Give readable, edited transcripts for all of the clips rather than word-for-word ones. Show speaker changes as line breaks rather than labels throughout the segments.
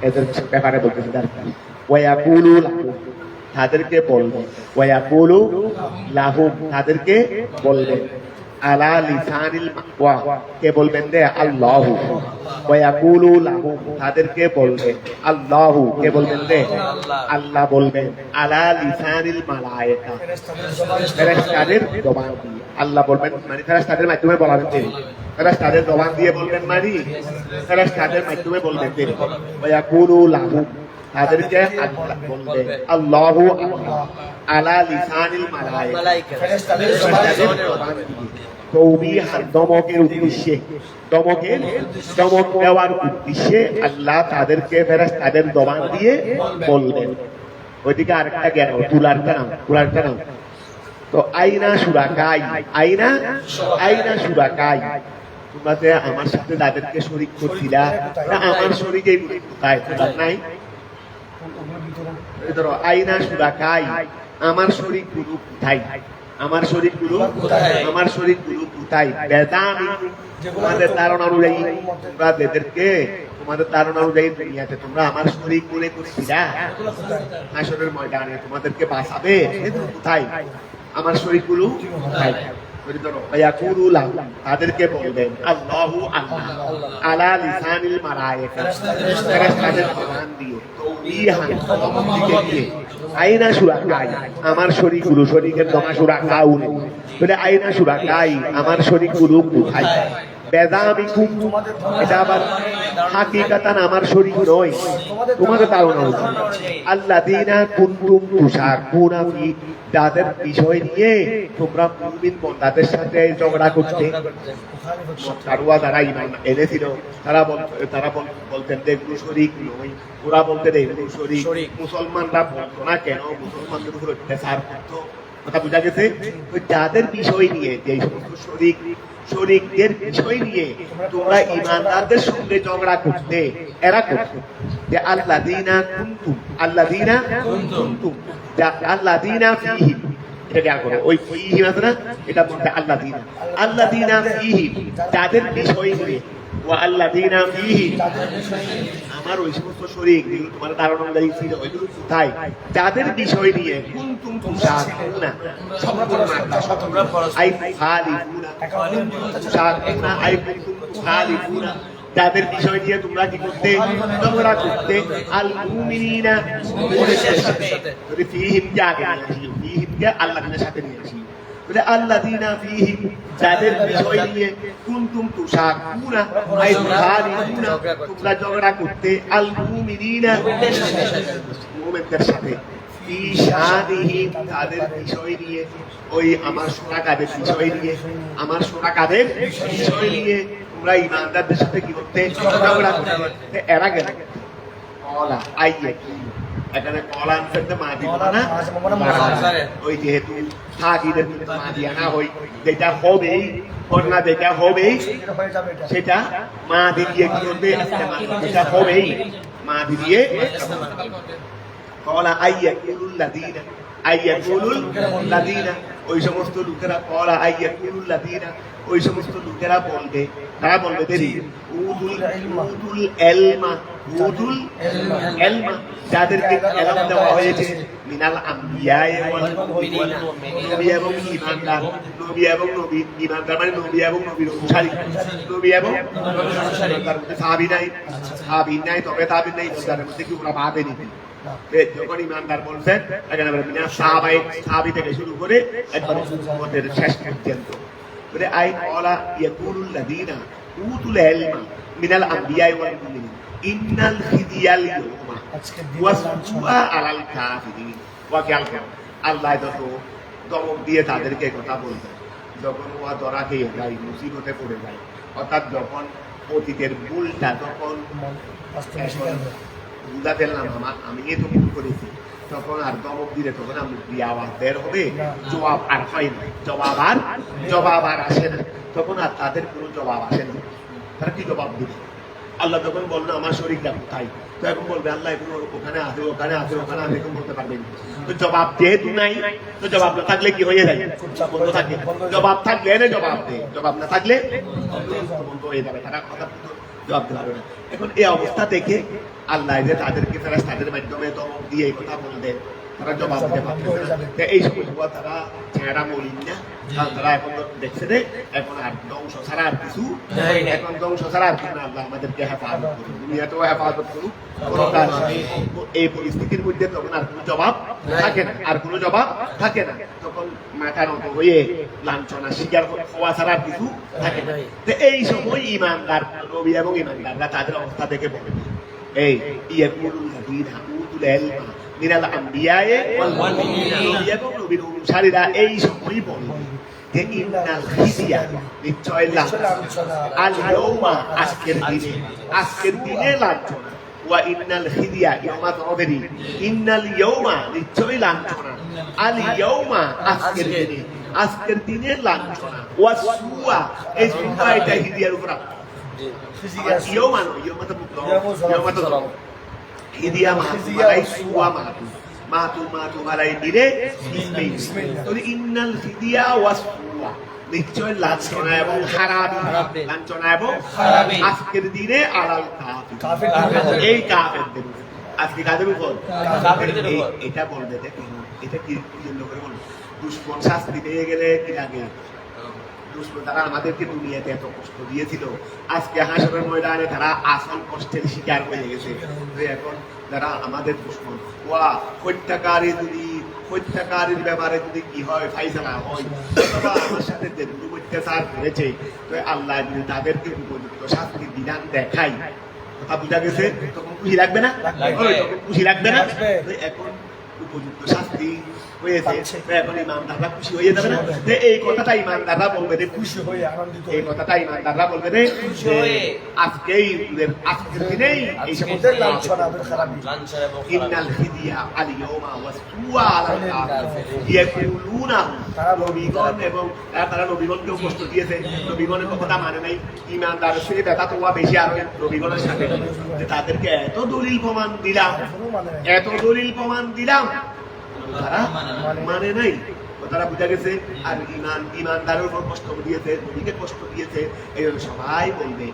এদের ব্যাপারে বলতেছে ওয়াকুলু লাহুম, তাদেরকে বলবে, ওয়াকুলু লাহুম, তাদেরকে বলবে, আলা লিসানিল ওয়া, কে বলবেন দে আল্লাহু, ওয়াকুলু লাহুম, তাদেরকে বলবে আল্লাহু, কে বলবেন দে আল্লাহ বলবেন, আলা লিসানিল মালায়েকা, ফেরেশতাদের জবান দিয়ে আল্লাহ বলবেন, মানে ফেরেশতাদের মাধ্যমে বলাবেন তিনি, ফেরেশতাদের জবান দিয়ে বলবেন, মানে ফেরেশতাদের মাধ্যমে বলবেন তিনি, ওয়াকুলু লাহুম, তাদেরকে আল্লাহ বলবে আল্লাহু আল্লাহ, আলা লিসানিল মালায়েকা, ফেরেশতাদের জবান দিয়ে তৌবিহান, দমকের উদ্দেশ্যে, দমক দেওয়ার উদ্দেশ্যে আল্লাহ তাদেরকে ফেরেশতাদের জবান দিয়ে বলবেন। ওইদিকে আরেকটা জ্ঞান তুলারটা নাম তো আইনা সুরাকাই, আইনা সুরাকাই, তোমরা যে আমার সাথে যাদেরকে শরীক করছিলা, আমার শরীক এইগুলো কোথায়? নাই ধরো আইনা সুরাকাই, আমার শরীক গুরু কোথায়? আমার শরীকগুলো কোথায়? বেদামি, তোমাদের ধারণা অনুযায়ী, তোমরা যাদেরকে তোমাদের ধারণা অনুযায়ী দুনিয়াতে তোমরা আমার শরীক মনে করছিলা, হাসরের ময়দানে তোমাদেরকে বাঁচাবে, কোথায়? আমার শরীকগুলো কোথায়? তাদেরকে বলবেন আল্লাহু আল্লাহ, আলা লিসানিল মালায়েকা, ফেরেশতাদের জবান দিয়ে তৌবিহান, দিকে দিয়ে, আইনা সুরাকাই, আমার শরীকগুলো, শরীকের জমা সুরাকাউ নেই বলে আইনা সুরাকাই, আমার শরীকগুলো কোথায়? বেদামিকুম, এটা আবার হাকিকাতান আমার শরীক নয়, তোমাদের ধারণা হচ্ছে আল্লাযীনা কুনতুম তুশারকুনা ফি, যাদের বিষয় নিয়ে তোমরা মুমিন বান্দাদের সাথে ঝগড়া করতে, কারুয়া যারা ঈমান এনেছিল তারা বলতেন যে এগুলো শরীক নয়, ওরা বলতেন এগুলো শরীক। মুসলমানরা বলতো না কেন? মুসলমানদের উপর অত্যাচার করতো, কথা বোঝা গেছে? যাদের বিষয় নিয়ে, যে সমস্ত শরীকদের বিষয় নিয়ে তোমরা ঈমানদারদের সঙ্গে ঝগড়া করতে, এরা করতো যে আল্লাযীনা কুনতুম, আল্লাযীনা কুনতুম, আল্লাযীনা ফীহি, এটা দেয়া করো, ওই ফীহি আছে না, এটা বলতে আল্লাযীনা ফীহি, যাদের বিষয় নিয়ে, ওয়া আল্লাযীনা ফীহি, আমার ওই সমস্ত শরীক যেগুলো তোমার ধারণা অনুযায়ী ছিল, ওইগুলো কোথায়? যাদের বিষয় নিয়ে কুনতুম তুশারকুনা, আই খালিফুনা, তুশারকুনা আই কুনতুম খালিফুনা, যাদের বিষয় নিয়ে তোমরা কি করতে? ঝগড়া করতে। আল মুমিনিনা, মুমিনদের সাথে, যদি ফীহিম কে আগে নিয়েছিল, ফীহিম কে আল্লাহর সাথে নিয়েছিল, বলে আল্লাযীনা ফীহিম, যাদের বিষয় নিয়ে কুনতুম তুশারকুনা আই খালিফুনা, তোমরা ঝগড়া করতে, আল মুমিনিনা, মুমিনদের সাথে, ফী শানিহিম, তাদের বিষয় নিয়ে, ওই আমার শোরাকাদের বিষয় নিয়ে, আমার শোরাকাদের বিষয় নিয়ে তোমরা ঈমানদারদের সাথে কি করতে? ঝগড়া করতে। এরা গেল কলা আইয়ে, এখানে কলা আনসারতে মা দিব না, ওই যেহেতু সাকিদের মা দিয়া না, হই যেটা হবেই, কন্যা যেটা হবেই সেটা মা দিয়ে কি করবে? যেটা হবেই মা দিয়ে কলা আইয়া কুলুল লাযীনা, আইয়া কুলুল লাযীনা, ওই সমস্ত লোকেরা, কলা আইয়া কুলুল লাযীনা, ওই সমস্ত লোকেরা বলবে, তারা বলবে দেরি উদুল এলমা, উদুল এলমা, যাদেরকে এলম দেওয়া হয়েছে, মিনাল আম্বিয়া ওয়াল মুমিনিন, নবী এবং ঈমানদার, নবী এবং নবী ঈমানদার মানে নবী এবং নবীর অনুসারী, নবী এবং তার মধ্যে সাহাবী নাই, তবে তাবিন নাই, তাদের মধ্যে কি ওরা বাদে নিতে যখন ঈমানদার বলছেন, এখানে মিনা সাহাবী থেকে শুরু করে একবারে উম্মতের শেষ পর্যন্ত। বলে আই কলা ইয়াকুলুল লাযীনা উতুল ইলমা মিনাল আম্বিয়া ওয়াল মুমিনিন ইন্নাল খিদিয়াল ইয়াউমা ওয়াসুআ আলাল কাফিরিন। ওয়া খেয়াল করো, আল্লাহ যত দমক দিয়ে তাদেরকে কথা বলবেন, যখন ওয়া ধরা খেয়ে যায়, মুসিবতে পড়ে যায়, অর্থাৎ যখন অতীতের ভুলটা যখন বুঝা ফেললাম, আমি এ তো ভুল করেছি, তখন আর দমক দিলে তখন মুখ দিয়ে আওয়াজ বের হবে, জবাব আর হয় না, জবাব আর আসে না, তখন আর তাদের কোনো জবাব আসে না। তারা কি জবাব দিবে? আল্লাহ যখন বললো আমার শরীরটা কোথায়, তো এখন বলবে আল্লাহ এখন ওখানে আছে, ওখানে আছে, ওখানে আছে, এখন বলতে পারবেন। তো জবাব যেহেতু নাই, তো জবাব না থাকলে কি হয়ে যায়? বন্ধ থাকে। জবাব থাকলে না জবাব দেয়, জবাব না থাকলে বন্ধ হয়ে যাবে, তারা কথা জবাব দিতে পারবে না। এখন এই অবস্থা দেখে আল্লাহ যে তাদেরকে ফেরেশতাদের মাধ্যমে ধমক দিয়ে এই কথা বলবে, তারা জবাব দিতে পারতেছে না। তো এই সময় তারা চেহারা মলিন না, কারণ তারা এখন দেখছে যে এখন আর ধ্বংস ছাড়া আর কিছু এখন ধ্বংস ছাড়া আর কিছু না। আল্লাহ আমাদেরকে হেফাজত করুন, দুনিয়াতেও হেফাজত করুক। এই পরিস্থিতির মধ্যে তখন আর কোনো জবাব থাকে না, আর কোনো জবাব থাকে না। তখন মাথা নত হয়ে লাঞ্ছনা স্বীকার হওয়া ছাড়া আর কিছু থাকে না। তো এই সময় ইমানদার নবী এবং ইমানদাররা তাদের অবস্থা দেখে বলে এই ইয়াকুলুল লাযীনা উতুল ইলমা মিনাল আম্বিয়ায়ে ওয়াল মুমিনিন, এবং নবীর অনুসারীরা এই সময় বলে যে ইন্নাল খিজিয়া, নিশ্চয় লাঞ্ছনা, আল ইয়াউমা, আজকের দিনে লাঞ্ছনা, ওয়া ইন্নাল খিজিয়া ইয়াউমা তাওবেরি, ইন্নাল ইয়াউমা, নিশ্চয় লাঞ্ছনা, আল ইয়াউমা, আজকের দিনে লাঞ্ছনা, ওয়া সুয়া, এই সুয়া এটা হিদিয়ার উপর ইয়াউমা নয়, ইয়াউমা তো ইয়াউমা তো হিদিয়া মাহাই সুয়া মাহাতু মালাই দিলে তো ইন্নাল খিদিয়া ওয়া সুয়া, নিশ্চয় লাঞ্ছনা এবং খারাপি, লাঞ্ছনা এবং আজকের দিনে আলাল কাফির, এই কাফেরদের আজকে কাদের উপর এটা বলবে। দেখুন এটা কি জন্য করে বলবো, দুশ্মন শাস্তি পেয়ে গেলে কি লাগে, দুশ্মন তারা আমাদেরকে দুনিয়াতে এত কষ্ট দিয়েছিল, আজকে হাসরের ময়দানে তারা আসল কষ্টের শিকার হয়ে গেছে। এখন যারা আমাদের দুশ্মন, ওয়া হত্যাকারীর ব্যাপারে যদি কি হয় ফাইসালা হয়, অথবা আমার সাথে যে অত্যাচার করেছে, তো আল্লাহ যদি তাদেরকে উপযুক্ত শাস্তির বিধান দেখাই, কথা বুঝা গেছে, তখন খুশি লাগবে না? তখন খুশি লাগবে না? এখন উপযুক্ত শাস্তি হয়েছে, এখন ইমানদাররা খুশি হয়ে যাবে না? এই কথাটা ইমানদাররা বলবে রে, খুশি হয়ে আনন্দিত, এই কথাটা ইমানদাররা বলবে রে আজকের দিনেই এই সমস্ত লাঞ্ছনা এবং খারাপি, ইন্নাল খিদিয়া আল ইয়াউমা ওয়া সুয়া আলাল কাফিরিন ইয়াকুলুনা, নবীগণ এবং তারা নবীগণকেও কষ্ট দিয়েছে, নবীগণের কথা মানে নাই, ইমানদারের থেকে ব্যথা তো বেশি আরো নবীগণের সাথে, যে তাদেরকে এত দলিল প্রমাণ দিলাম তারা মানে নাই, তারা বুঝা গেছে। আর ইমানদারের উপর কষ্ট দিয়েছে, নবীকে কষ্ট দিয়েছে, এই জন্য সবাই বলবে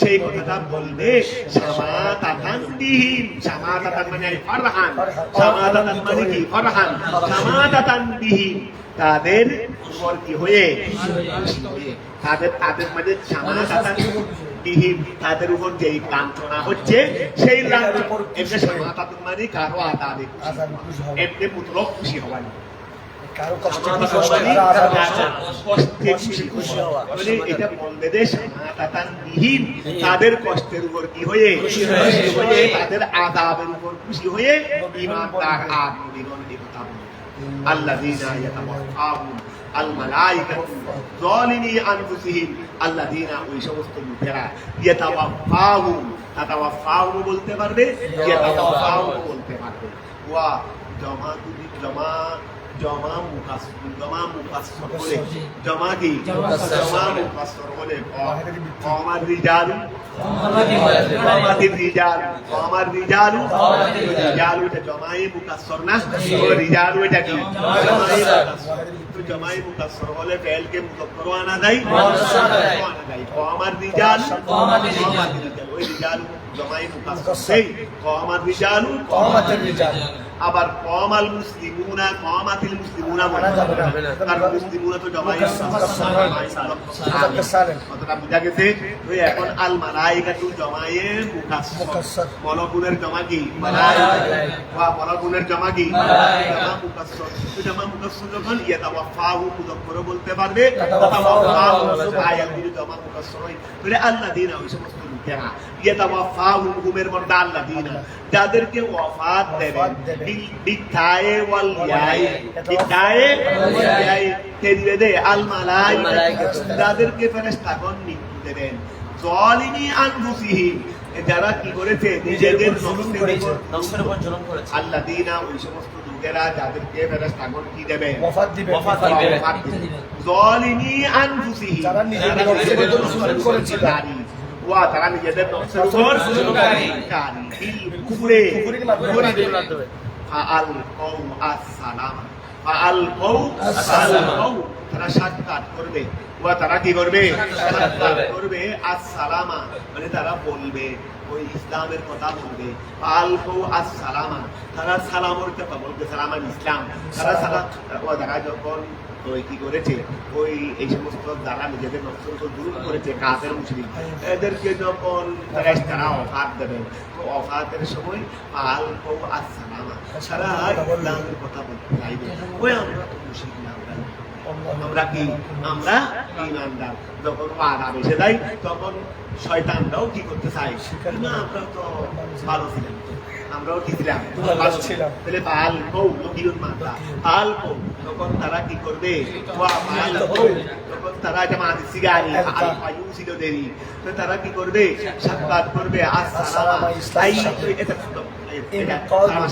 সেই কথাটা বলবে শামাতাতান বিহিম, শামাতাতান মানে ফারহান, শামাতাতান মানে কি ফারহান, শামাতাতান বিহিম, তাদের উপর কি হয়ে তাদের মানে শামাতাতান বিহিম, তাদের উপর যেই লাঞ্ছনা হচ্ছে সেই লাঞ্ছনা মানে কারো আদাবে এমনি মুতলক খুশি হওয়া, কারো কষ্ট এটা বলবে যে শামাতাতানবিহীন, তাদের কষ্টের উপর কি হয়ে তাদের আযাবের উপর খুশি হয়ে ঈমানদার আর নবীগণ এই কথা বলে। আল্লাযীনা ইয়াতাওয়াফাহুম আল মালাইকাতু যালিমি আনফুসিহিম, আল্লাযীনা ওই সমস্ত লোকেরা ইয়াতাওয়াফাহুম, তাতাওয়াফাহুম বলতে পারবে, ইয়াতাওয়াফাহুম বলতে পারবে, ওয়া জমা মুকাসসর বলে, জমা কি জমা মুকাসসর বলে, কমার রিজালু রিজালু এটা জমায়ে মুকাসসর না, ও রিজালু এটা কি জমায়ে মুকাসসর হলে ফেলকে মুযক্কার আনা যায়, কমার রিজাল ওই রিজালু জমায়ে মুকাসসর সেই কমার রিজালু কমাতির রিজাল, আবার কমাল মুসলিমুনা কমাতিল মুসলিমুনা বলা যাবে না, কারণ মুসলিমুনা তো জমায়ে মুকাসসর, কথাটা বুঝা গেছে। তো এখন আল মালাইকাতু জমায়ে মুকাসসর, মলকুলের জমা কি মালাইকা, ওয়া মলকুলের জমা কি জমা মুকাসসর, তো জমা মুকাসসর যখন ইয়াতাওয়াফাহু মুযক্কার বলতে পারবে, তাওয়াফাহু আয়াতুল জমা মুকাসসর হয়, বলে আল্লাযীনা ওই সমস্ত লোকেরা ইয়াতাওয়াফাহুম হুমের মধ্যে আল্লাযীনা যাদেরকে ওয়াফাত দেবেন, বিতায়ে ওয়াল ইয়াই, বিতায়ে ওয়াল ইয়াই তেদিবে দে আল মালাইকা, যাদেরকে ফেরেশতাগণ মৃত্যু দেবেন, যালিমি আনফুসিহিম, যারা কি করেছে নিজেদের নফসের উপর জুলুম করেছে, আল্লাযীনা ওই সমস্ত লোকেরা যাদেরকে ফেরেশতাগণ কি দেবে ওয়াফাত দিবে, যালিমি আনফুসিহিম, যারা নিজেদের নফসের উপর জুলুম করেছে, ওয়া তারা নিজেদের নফসের উপর জুলুমকারী, কুফরির মাধ্যমে ফাআল কওম আসসালাম, ফাআলকাউ আসসালামা, তারা সাক্ষাৎ করবে। ওয়া তারা কি করবে? সাক্ষাৎ করবে। আসসালামা মানে তারা বলবে, ওই ইসলামের কথা বলবে। ফাআলকাউ আসসালামা, তারা সালামের কথা বলবে, সালাম আল ইসলাম। তারা সালাম, তারা যখন ওই কি করেছে, ওই এই সমস্ত যারা নিজেদের নকশা দূর করেছে কাফের মুশরিক, এদেরকে যখন তারা অফার দেবেন, তো অফারের সময় ফাআলকাউ আসসালামা, তারা ইসলামের কথা বলতে চাইবে। ওই আমরা তো মুশরিক না, আমরা কি? আমরা ঈমানদার। যখন ওয়াদা বেশি দেয় তখন শয়তানরাও কি করতে চায় না, আমরা তো ভালো ছিলাম, আমরাও কি ছিলাম? ভালো ছিলাম। তাহলে ফাআলকাউ লকিউন মাতা, ফাআলকাউ তখন তারা কি করবে? ওয়া ফাআলকাউ তখন তারা জামাত সিগারি আলফায়ু ছিল দেরি, তো তারা কি করবে? সাক্ষাৎ করবে। আসসালামা আই এটা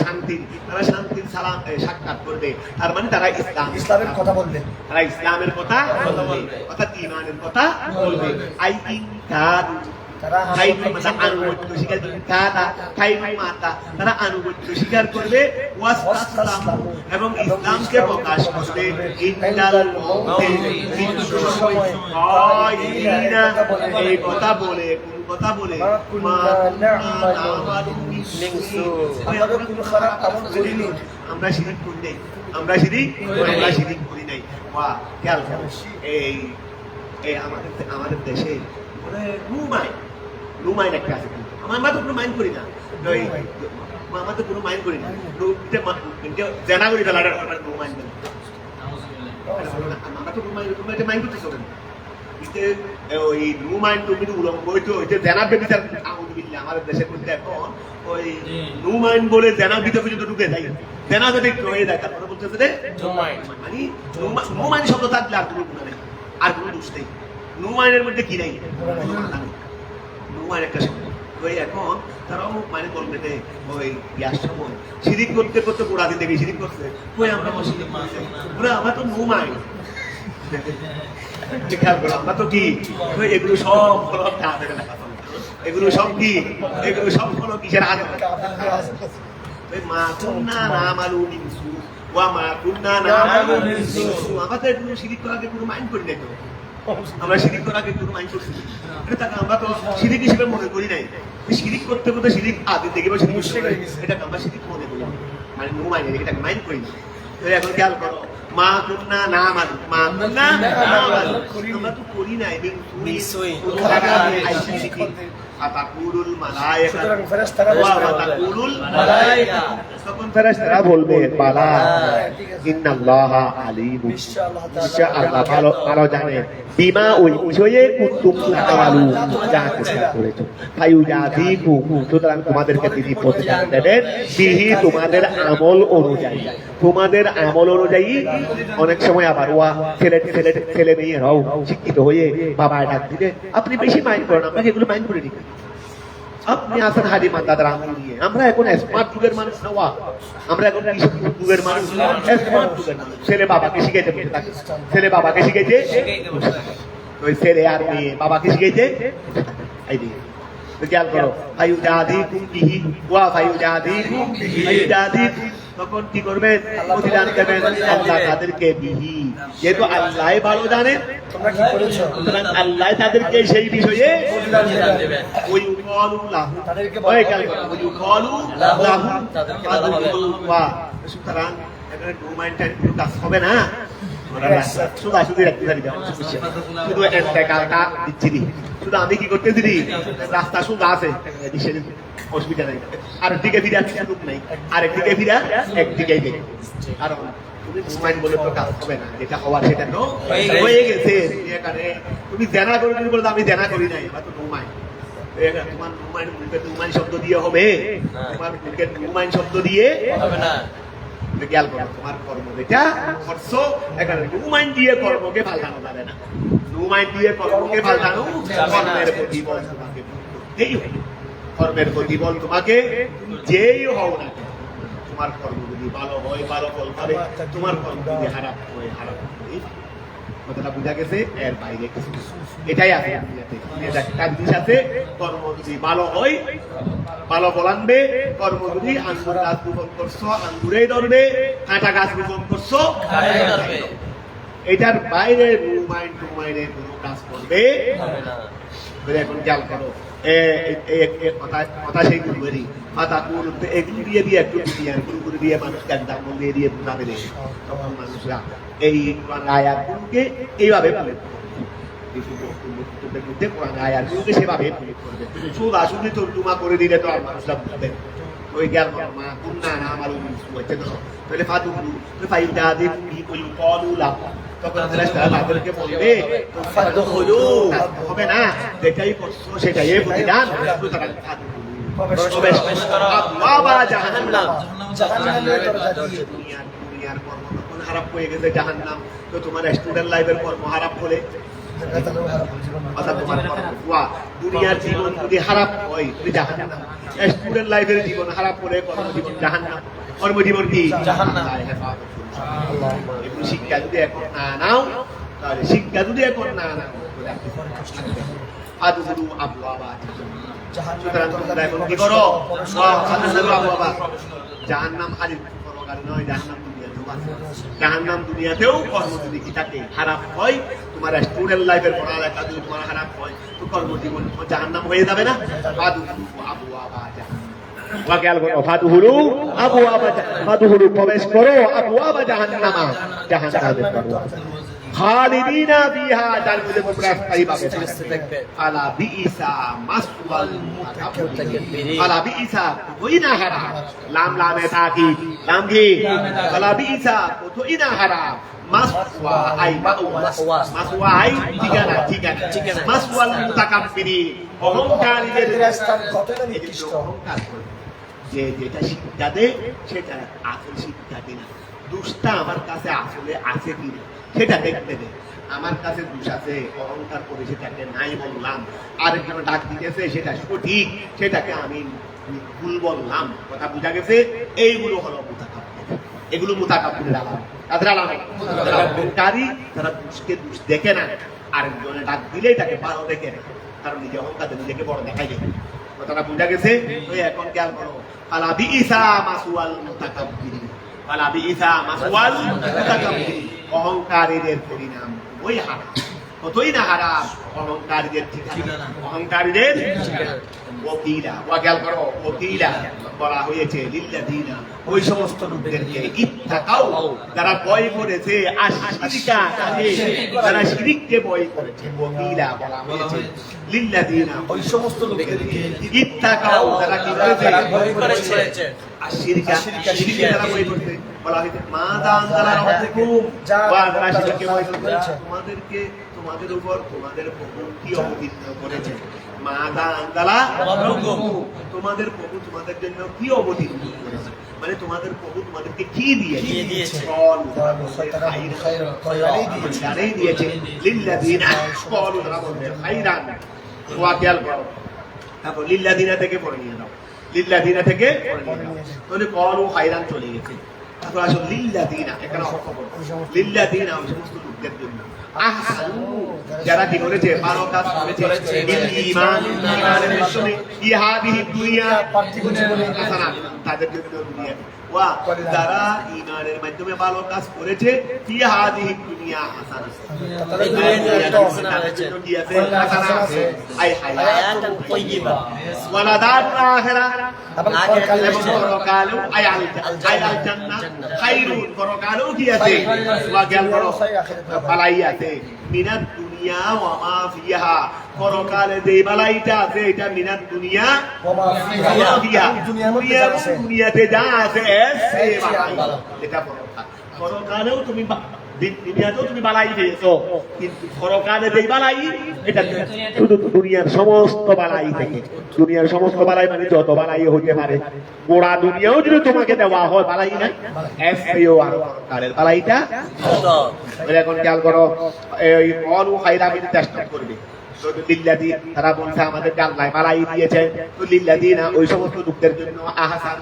শান্তির, তারা শান্তির সালাম সাক্ষাৎ করবে। তার মানে তারা ইসলামের কথা বলবে, তারা ইসলামের কথা বলবে, অর্থাৎ ঈমানের কথা বলবে। আই ইনকার, তারা আনুগত্য স্বীকার করবে এবং ইসলামকে প্রকাশ করবে। এই কথা বলে, কোন কথা বলে? আমরা শিরিক করি নাই, আমরা শিরিক করি নাই। খেয়াল করো, এই আমাদের দেশে রুমাইন একটা আছে, আমরা তো কোনো মাইন্ড করি না, আমরা তো কোনো মাইন্ড করি না, জানা করি ফেলাটা রুমাইন, আমরা তো মাইন্ড করতে চলেন। ওই রুমাইন তুমি উলঙ্গ হইতো, ওই যে জেনার বিচার আমাদের দেশের মধ্যে এখন ওই রুমাইন বলে জেনার ভিতরে পর্যন্ত ঢুকে যায়, জেনা যদি একটু হয়ে যায় তারপরে বলতেছে রে মানে রুমাইন শব্দ থাকলে আর কোনো গুণা নেই, আর কোনো দোষ নেই। নুমাইনের মধ্যে কি নাই? নুমাইন একটা শব্দ। ওই এখন তারাও মানে বলবে যে ওই ইয়ার সময় শিরিক করতে করতে গোড়া দিন দেখি শিরিক করছে, ওই আমরা শিরিক করছি, ওরা আমরা তো নুমাইন, আমরা তো কি এগুলো সব হলো, এগুলো সব কি? এগুলো সব হলো কিসের আজ? মা কুন্না নামালু মিন সু ওয়া মা কুন্না নামালু মিন সু, আমাদের এগুলো শিরিক করাকে কোনো মাইন্ড করি নাই, তো আমরা শিরিক করাকে কোনো মাইন্ড করছি, আমরা তো শিরিক হিসেবে মনে করি নাই। শিরিক করতে করতে শিরিক আদি দেখে এটাকে আমরা শিরিক মনে করি, মানে নো মাইন্ড, এটাকে মাইন্ড করি না। এখন খেয়াল করো, মা কুন্না নামালু, মা কুন্না নামালু, আমরা তো করি নাই। আতাকুলুল মালায়েকা ওয়া আতাকুলুল মালায়েকা, তখন ফেরেশতারা বলবে বালা ইন্নাল্লাহা আলিমুন, ইনশাআল্লাহ ভালো জানে, বিমা ওই বিষয়ে কুনতুম তা'মালুন, যা কিছু করেছো। ফায়ুজাযিকুম, সুতরাং তোমাদেরকে তিনি প্রতিদান দেবেন বিহি, তোমাদের আমল অনুযায়ী, তোমাদের আমল অনুযায়ী। অনেক সময় আবার ওয়া ছেলে মেয়েরাও শিক্ষিত হয়ে বাবা ডাক দিলে আপনি বেশি মাইন্ড করেন, আপনাকে এগুলো মাইন্ড করে নিতে, আপনি আসেন হাজি মাদার আমল নিয়ে। আমরা এখন স্মার্ট যুগের মানুষ না, আমরা এখন যুগের মানুষ, স্মার্ট যুগের মানুষ। ছেলে বাবাকে শিখাইতে বসে থাকে, ছেলে বাবাকে শিখাইতে, ওই ছেলে আর মেয়ে বাবাকে শিখাইতে এই দিয়ে খেয়াল করো। ফায়ুজাযিকুম বিহি ওয়া ফায়ুজাযিকুম ফায়ুজাযিকুম, তখন কি করবেন? প্রতিদান দেবেন আল্লাহ তাদেরকে বিহি, যেহেতু আল্লাহ ভালো জানেন তোমরা কি করেছো, সুতরাং আল্লাহ তাদেরকে সেই বিষয়ে প্রতিদান দেবেন। ওই ইউকালু লাহু, তাদেরকে বলে খেয়াল করো, ওই ইউকালু লাহু ওয়া, সুতরাং এখানে ডোমাইনটা একটু কাজ হবে না, শুধু রাখতে পারি, শুধু একটা কালটা দিচ্ছি, শুধু আমি কি করতে দিদি, রাস্তা শুধু আছে, অসুবিধা নাই, আর দিকে ফিরে সুযোগ নাই, আরেকদিকে ফিরা একদিকেই দেখে, আর তুমি মোবাইল বলে তো কাজ হবে না, যেটা হওয়ার সেটা তো হয়ে গেছে। তুমি জানা করে বলে আমি জানা করি নাই, আমার তো মোবাইল, তোমার মোবাইল মুখে মোবাইল শব্দ দিয়ে হবে, তোমার মুখে মোবাইল শব্দ দিয়ে হবে না। খেয়াল করো, তোমার কর্ম যেটা করছো এখানে নুমাইন দিয়ে কর্মকে পাল্টানো যাবে না, নুমাইন দিয়ে কর্মকে পাল্টানো, কর্মের প্রতিফল তোমাকে যেই হবে, কর্মের প্রতিফল তোমাকে যেই হও না, তোমার কর্ম যদি ভালো হয় ভালো ফল পাবে, তোমার কর্ম যদি খারাপ হয় খারাপ হবে। কথাটা বুঝা গেছে? এর বাইরে কিছু এটাই আছে, একটা জিনিস আছে, কর্ম যদি ভালো হয় ভালো ফল আনবে, কর্ম যদি আঙ্গুর গাছ রোপণ করছো আঙ্গুরেই ধরবে, কাঁটা গাছ রোপণ করছো এটার বাইরে রুমাইনে কোনো কাজ করবে এখন খেয়াল করো কথা সেই গুরুবারি মাথা এগুলো দিয়ে দিয়ে একটু গুরু দিয়ে মানুষকে একদম দিয়ে দিয়ে বুঝাবে তখন মানুষরা এই আয়াতগুলোকে এইভাবে বলে সেভাবে আসলে তর্জমা করে দিলে তো আর মানুষরা বুঝবে ওই জ্ঞান মা কুন্না না আমার হচ্ছে তো তাহলে ফাদু ফাইদা দিন ওই কলুলা তখন তাদেরকে বলবে হবে না যেটাই করছো সেটাই প্রতিদান সুতরাং দুনিয়ার কর্ম তখন খারাপ হয়ে গেছে জাহান্নাম তো তোমার স্টুডেন্ট লাইফের কর্ম খারাপ হলে দুনিয়ার জীবন যদি খারাপ হয় তুমি জাহান্নাম, স্টুডেন্ট লাইফের জীবন খারাপ হলে কর্মজীবন জাহান্নাম, কর্মজীবন কি শিক্ষা যদি এখন না নাও তাহলে শিক্ষা যদি এখন না নাও আদুগুরু আবু আবা সুতরাং তোমরা এখন কি করো জাহান্নাম খালি পরকালে নয় জাহান্নাম দুনিয়াতেও কর্ম যদি কি থাকে খারাপ হয় তোমার স্টুডেন্ট লাইফের পড়ালেখা যদি তোমার খারাপ হয় তো কর্মজীবন জাহান্নাম হয়ে যাবে না আদুগুরু আবু আবা প্রবেশ করো আবু আবা জাহান্নামা জাহান্নামের দরজা খালিদিনা ফিহা তার মধ্যে তোমরা স্থায়ীভাবে থাকবে আলা বিইসা মাসওয়াল মুতাকাব্বিরিন আলা বিইসা কতইনা হারাম লাম লামে তাকিদ লাম কি আলা বিইসা কতইনা হারাম মাসওয়া আই মাসওয়া আই ঠিকানা মাসওয়াল মুতাকাব্বিরিন অহংকারীদের স্থান কতইনা নিকৃষ্ট অহংকার যে যেটা শিক্ষা দেয় সেটা আসল শিক্ষা কিনা দোষটা আমার কাছে আসলে আছে কিনা সেটা দেখতে দে আমার কাছে দোষ আছে অহংকার করে সেটাকে নাই বললাম আরেকজন ডাক দিতেছে সেটা সঠিক সেটাকে আমি ভুল বললাম কথা বোঝা গেছে এইগুলো হলো মুতাকাব্বির এগুলো মুতাকাব্বিরের আলামত তাদের আলামত অহংকারী তারা দোষকে দোষ দেখে না আরেকজনে ডাক দিলে এটাকে ভালো দেখে না কারণ নিজে অহংকার নিজেকে বড় দেখাই যায় কথাটা বোঝা গেছে ওই এখন খেয়াল করো আলা বিইসা মাসওয়াল মুতাকাব্বিরিন আলা বিইসা মাসওয়াল মুতাকাব্বিরিন অহংকারীদের পরিণাম ওই হারাম কতই না হারাম অহংকারীদের ঠিকানা অহংকারীদের ওকিলা ওয়াকাল করো ওকিলা বলা হয়েছে লিল্লাযিনা ওই সমস্ত লোকদেরকে ইত্তাকাও যারা ভয় করেছে আশরিকা যারা শিরককে ভয় করেছে ওকিলা বলা হয়েছে লিল্লাযিনা ওই সমস্ত লোকদেরকে ইত্তাকাও যারা কি ভয় করেছে আশরিকা শিরককে যারা ভয় করেছে বলা হয়েছে মা দান যারা রাব্বুকুম ওয়া যারা শিরককে ভয় করেছে তোমাদেরকে তোমাদের উপর তোমাদের প্রভু কি অবতীর্ণ করেছে মা দান যারা রাব্বুকুম তোমাদের প্রভু তোমাদের জন্য কি অবতীর্ণ করেছে মানে তোমাদের প্রভু তোমাদেরকে কি দিয়েছে খায়রান দিয়েছে লিল্লাযিনা ক্বালু তারা বলবে খায়রান ওয়াকিয়াল করো তারপর লিল্লাযিনা থেকে পড়ে নিয়ে নাও লিল্লাযিনা থেকে পড়ে নিয়ে নাও তাহলে ক্বালু খায়রান চলে গেছে তারপর আসলে লিল্লাযিনা এখানে অর্থ করো লিল্লাযিনা ওই সমস্ত লোকদের জন্য আহসানু যারা কি করেছে ভালো কাজ করেছে ঈমান ঈমানের মাধ্যমে ইহাদিহি দুনিয়া পার্থিব জীবনে হাসানাত তাদের জন্য দুনিয়া ওয়া যারা ঈমানের মাধ্যমে ভালো কাজ করেছে ইহাদিহি দুনিয়া হাসানাত তাদের দুনিয়াতে হাসানাত আছে আই হায়াতুন তাইয়্যিবা ওয়া নাদারুল আখিরা এবং পরকালও আই আল জান্নাহ খায়রুন পরকালও কি আছে ওয়া জ্ঞান করো বালাই আছে মিনাত দুনিয়া ওয়া মা ফিহা পরকালে যে বালাইটা আছে এটা মিনাত দুনিয়া ওয়া মা ফিহা দুনিয়াতে যা আছে সেই বালাই এটা পরকালেও তুমি দুনিয়াতেও তুমি বালাই পেয়েছো কিন্তু পরকালে যে বালাই এটা শুধু দুনিয়ার সমস্ত বালাই থেকে দুনিয়ার সমস্ত বালাই মানে যত বালাই হতে পারে গোড়া দুনিয়াও যদি তোমাকে দেওয়া হয় বালাই নাই এসইও আর পরকালের বালাইটা এখন খেয়াল করো এই অলু খায়রা বিল চেষ্টা করবে তারা বলছে আমাদেরকে আল্লাহ বালাই দিয়েছে তো লিল্লাযিনা ওই সমস্ত লোকদের জন্য আহসান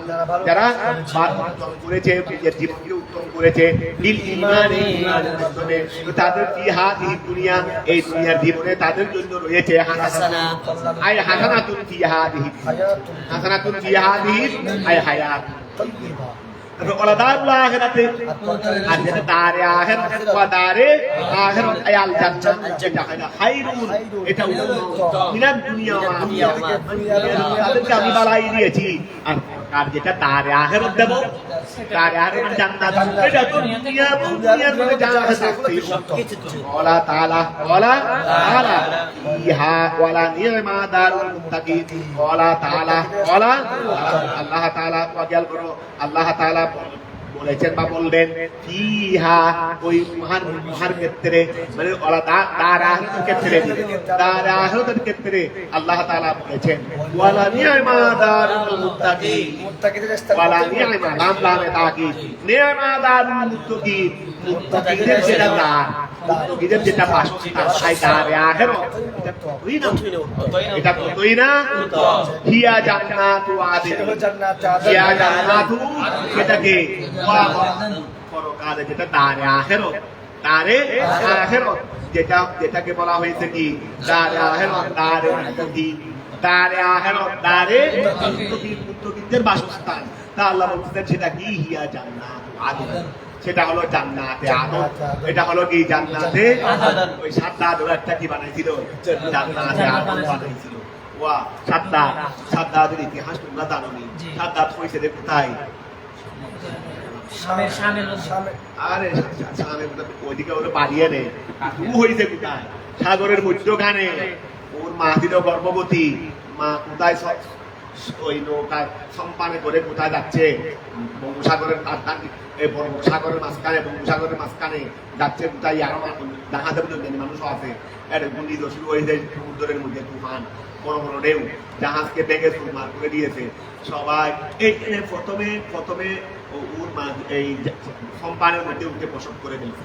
যারা করেছে নিজের জীবনকে উত্তম করেছে বিল ঈমানে ঈমানের মাধ্যমে তো তাদের ফি হাদিহি দুনিয়া এই দুনিয়ার জীবনে তাদের জন্য রয়েছে হাসানাত আই হাসানাতুন ফি হাদিহি হাসানাতুন ফি হাদিহি আই হায়াত
طيبة
ওলা দারুল আখিরাতে আর যেটা দারে আখিরাত ওয়া দারে আখিরাত আই আল জান্নাত যেটা খায়রুন এটা মিনাদ দুনিয়া ওয়া তাদেরকে আমি বালাই দিয়েছি আর যেটা দারে আখিরাত দেব দারে আখিরাত জান্নাত এটা তো দুনিয়ার মধ্যে যা আছে ওলা তাআলা ইহা ওয়ালা নি'মা দারুল মুত্তাকিন ওলা তাআলা আল্লাহ তাআলা ওয়াজাল করো আল্লাহ তাআলা বলেছেন বা বলবেন ফিহা ওই মহার ক্ষেত্রে মানে ওলা দারাহের ক্ষেত্রে আল্লাহ তাআলা বলেছেন ওয়ালা নি'মা দারুল মুত্তাকিন ওয়ালা নি'মা লাম লামে তাকিদ নি'মা দারুল মুত্তাকিন মুত্তাকিদের যেটা মুত্তাকিদের যেটা বাসস্থান সেই দারে আখিরাত এটা কতই না হিয়া জান্নাতু আদিন হিয়া জান্নাতু এটাকে পরকালে যেটা দারে আখিরাত যেটাকে বলা হয়েছে কি দারে আখিরাত দারে আখিরাত দারে মুত্তাকিদের বাসস্থান তা আল্লাহ বলছেন সেটা কি হিয়া জান্নাতু আদিন সেটা হলো জান্নাতে আদম এটা হলো কি জান্নাতে ওই সাদ্দাত একটা কি বানাইছিল জান্নাতে আদম বানাইছিল ওয়া সাদ্দাতের ইতিহাস তোমরা জানো নি সাদ্দাত হইছে রে কোথায় আরে শামের ওইদিকে ওরে বাড়িয়ে নে ও হইছে কোথায় সাগরের মধ্যখানে ওর মা ছিল গর্ভবতী মা কোথায় ওই নৌকা সম্পানে করে কোথায় যাচ্ছে বঙ্গোসাগরের সাগরের মাঝখানে যাচ্ছে কোথায় আরো জাহাজের মধ্যে মানুষও আছে ঘূর্ণিঝড় শুরু হয়ে যায় সমুদ্রের মধ্যে তুফান বড় বড় ঢেউ জাহাজকে ভেঙে চুরমার করে দিয়েছে সবাই এইখানে প্রথমে ওর মা এই সম্পানের মধ্যে উঠে প্রসব করে দিয়েছে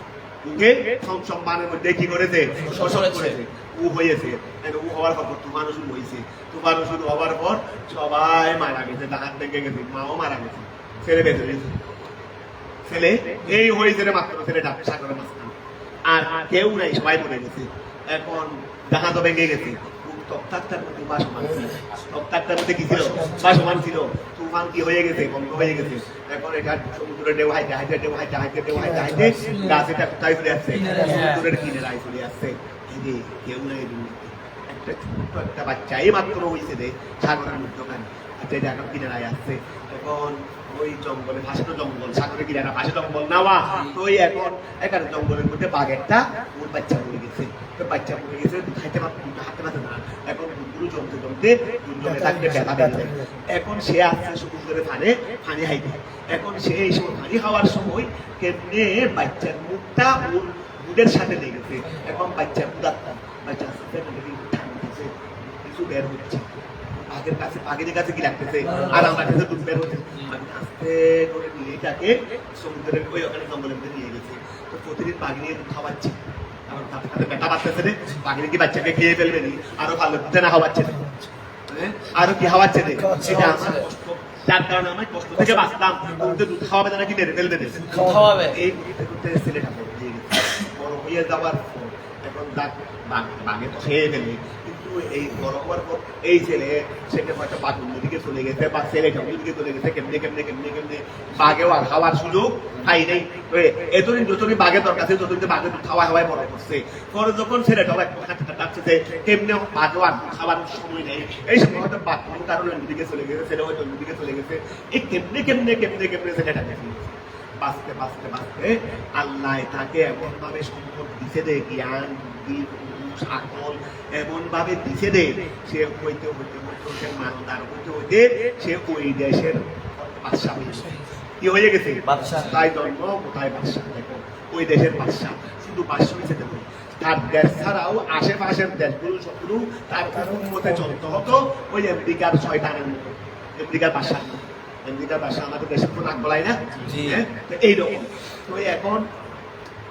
সম্পানের মধ্যে কি করেছে প্রসব করেছে ও হয়েছে ও হওয়ার পর তুফানও শুরু হয়েছে তুফানও শুরু হওয়ার পর সবাই মারা গেছে জাহাজ ভেঙে গেছে মাও মারা গেছে ছেলে বেঁচে গেছে ছেলে এই হয়েছে মাত্র ছেলেটা সাগরের মাঝখানে আর কেউ নাই সবাই মরে গেছে এখন জাহাজও ভেঙে গেছে তক্তারটার মধ্যে মধ্যে কি ছিল সমান ছিল তুফান কি হয়ে গেছে বন্ধ হয়ে গেছে এখন এটা সমুদ্রের ঢেউ হাইতে গাছ এটা কোথায় চলে আসছে সমুদ্রের কিনারায় চলে আসছে কেউ নাই একটা ছোট্ট একটা বাচ্চা এই মাত্র হয়েছে রে সাগরের মধ্যখানে আচ্ছা এটা এখন কিনারায় আসছে এখন ওই জঙ্গলে ভাসানো জঙ্গল সাগরের কিনারা ভাসে জঙ্গল নাওয়া তো ওই এখন এখানে জঙ্গলের মধ্যে বাঘ একটা ওর বাচ্চা মরে গেছে বাচ্চা মরে গেছে হাতে পাতে না এখন দুধগুলো জমতে দুধগুলো থাকতে ব্যথা বেঁধে এখন সে আসছে সমুদ্রের পানি হাইতে এখন সে এই সময় পানি খাওয়ার সময় কেমনে বাচ্চার মুখটা ওর দুধের সাথে লেগেছে এখন বাচ্চার বাচ্চা কিছু বের হচ্ছে আগের কাছে কি লাগতেছে আর আমার কাছে দুধ বের হচ্ছে আস্তে করে নিয়ে তাকে সমুদ্রের ওই ওখানে জঙ্গলের মধ্যে নিয়ে গেছে তো প্রতিদিন বাঘ নিয়ে দুধ খাওয়াচ্ছে ব্যথা বাড়তেছে রে বাঘিনী কি বাচ্চাকে খেয়ে ফেলবে নি আরো ভালো দুধে না খাওয়াচ্ছে আরো কি খাওয়াচ্ছে রে এটা আমার কষ্ট যার কারণে আমার কষ্ট থেকে বাঁচলাম দুধ খাওয়াবে না নাকি মেরে ফেলবে এই করতে ছেলেটা বড় হয়ে যাওয়ার পর এখন বাঘে খেয়ে ফেলবে এই বড় হওয়ার পর এই ছেলে সেটা হয়তো বাঘ অন্যদিকে চলে গেছে বা ছেলেটা অন্যদিকে চলে গেছে কেমনে বাঘেও আর খাওয়ার সুযোগ পাই নেই যতদিন বাঘের দরকার আছে ততদিন বাঘে খাওয়া হাওয়ায় বড় করছে পরে যখন ছেলেটাও একটু হাতে ডাকছে কেমনে বাঘেও আর খাওয়ার সময় নেই এই সময় হয়তো বাঘ কোনো কারণে অন্যদিকে চলে গেছে ছেলে হয়তো অন্যদিকে চলে গেছে এই কেমনে ছেলেটা বাঁচতে আল্লাহ তাকে এমন ভাবে সম্পদ দিছে দে জ্ঞান সকল এমন ভাবে দিছে দে সে হইতে সে মানদার হইতে সে ওই দেশের বাদশা কি হয়ে গেছে তাই জন্ম কোথায় বাদশা দেখো ওই দেশের বাদশা শুধু বাদশা হয়েছে দেখো তার দেশ ছাড়াও আশেপাশের দেশগুলো সবগুলো তার মতে চলতে হতো ওই আমেরিকার শয়তানের মতো আমেরিকার বাদশা আমাদের দেশের তো নাক গলায় না এইরকম তো এখন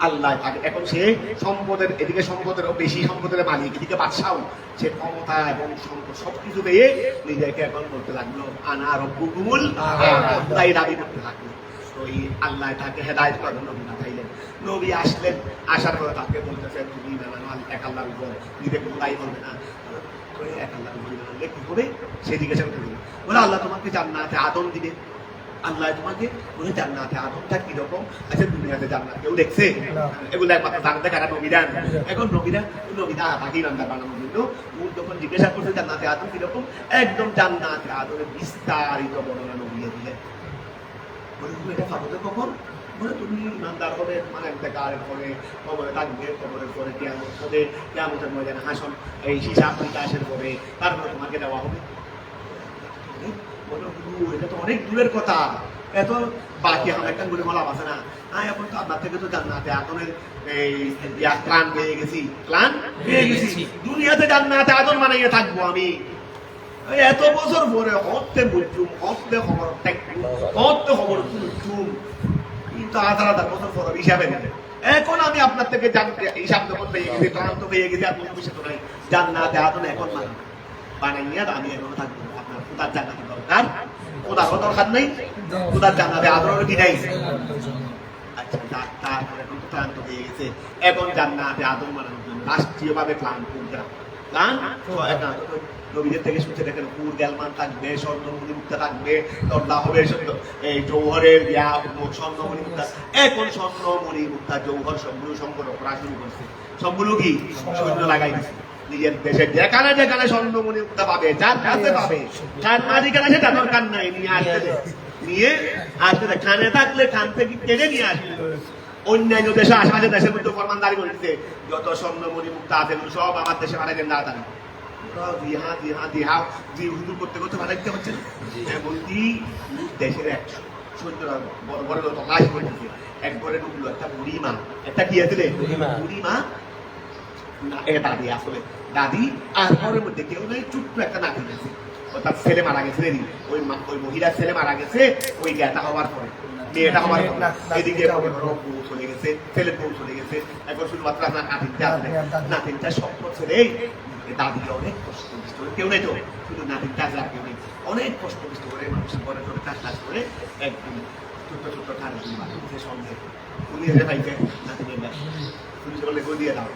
আল্লাহ এখন সে সম্পদের এদিকে সম্পদেরও বেশি সম্পদের মালিক এদিকে বাদশাও সে ক্ষমতা এবং সম্পদ সবকিছু পেয়ে নিজেকে এখন বলতে লাগলো আনা রব্বুকুমুল আ'লা তাই দাবি করতে লাগলো তো ওই আল্লাহ তাকে হেদায়েত করার নবী পাঠাইলেন। নবী আসলেন, আসার পরে তাকে বলতেছে তুমি এক আল্লাহর উপর নিজে কোথায় করবে না, এক আল্লাহর উপর বললে কি হবে? সে জিজ্ঞাসা করতে বলে আল্লাহ তোমাকে জান্নাতে আদম দিবে। আল্লাহ তোমাকে বলে জান্নাতে আদমটা কিরকম? আচ্ছা দুনিয়াতে জান্নাত কেউ দেখছে? এগুলো একমাত্র জানতে কারা নবীরা। এখন নবীরা তাকে ইমানদার বানানোর জন্য যখন জিজ্ঞাসা করছে জান্নাতে আদম কিরকম, একদম জান্নাতে আদমের বিস্তারিত বর্ণনা নবী দিলেন। বলে তুমি এটা পাবো কখন? বলে তুমি ইমানদার হবে, মানে ইন্তেকালের পরে কবরে থাকবে, কবরের পরে কিয়ামত হবে, কিয়ামতের ময়দানে হাসন এই হিসাব নিকাশের পরে তারপরে তোমাকে দেওয়া হবে। এটা তো অনেক দূরের কথা, এত বাকি আমার একটা বলে বলা আছে না। এখন তো আপনার থেকে তো জান্নাতে আদমের এই প্ল্যান পেয়ে গেছি, দুনিয়াতে জান্নাতে আদম বানাইয়ে থাকবো আমি। এত বছর পরে হতে বুঝুম, হতে খবর হতে খবর বুঝুম, কিন্তু হাজার বছর পর হিসাবে নেবে। এখন আমি আপনার থেকে হিসাব যখন পেয়ে গেছি, ক্লান্ত পেয়ে গেছি, আর কোনো বিষয় তো নাই, জান্নাতে আদম এখন বানাইয়া আমি এখনো থাকবো। আপনার খোদার জান্নাতের দরকার, খোদারও দরকার নেই, খোদার জান্নাতে আদমের কি নাই? আচ্ছা তারপরে এখন তো ক্লান্ত হয়ে গেছে, এখন জান্নাতে আদম বানানোর জন্য রাষ্ট্রীয়ভাবে প্ল্যান নবীদের থেকে শুনছে দেখেন পুর গ্যালমান থাকবে, স্বর্ণমণি মুক্তা থাকবে, দরদা হবে এই জৌহরের স্বর্ণমণি মুক্তা। এখন স্বর্ণমণি মুক্তা জৌহর সবগুলো সংগ্রহ করা শুরু করছে। সবগুলো কি সৈন্য লাগাই দিচ্ছে নিজের দেশে, যেখানে যেখানে স্বর্ণমণি মুক্তা পাবে, যার কাছে পাবে, যার মালিকানা সেটা দরকার নাই, নিয়ে আসতে খানে থাকলে খান থেকে কেটে নিয়ে আসবে। অন্যান্য দেশে আশেপাশে দেশের মধ্যে ফরমানদারি করে দিচ্ছে যত স্বর্ণমণি মুক্তা আছে সব আমার দেশে পাঠাইছেন তাড়াতাড়ি। করতে করতে পাঠাইতে হচ্ছে এমনকি দেশের সৈন্যরা বড় বড় লাশ করতেছে। একবারে ঢুকলো একটা বুড়িমা, একটা কি আছে বুড়িমা দাদি, আসলে দাদি আর ঘরের মধ্যে কেউ নেই, ছোট্ট একটা নাতি গেছে, তার ছেলে মারা গেছে, ওই মহিলার ছেলে মারা গেছে ওই জ্ঞাতা হওয়ার পরে, মেয়েটা হওয়ার পরে। এদিকে বউ চলে গেছে, ছেলের বউ চলে গেছে, এখন শুধুমাত্র আপনার নাতিনটা আছে। নাতিনটা স্বপ্ন ছেলে দাদিকে অনেক কষ্ট করে, কেউ নেই তো, শুধু নাতিনটা আছে আর কেউ নেই, অনেক কষ্ট করে মানুষের ঘরে ঘরে কাজ করে একদম ছোট্ট ছোট্ট ঠান্ডা বানিয়েছে সঙ্গে। উনি এসে পাইছে নাতিনের পুলিশে বলে গো দিয়ে দাও,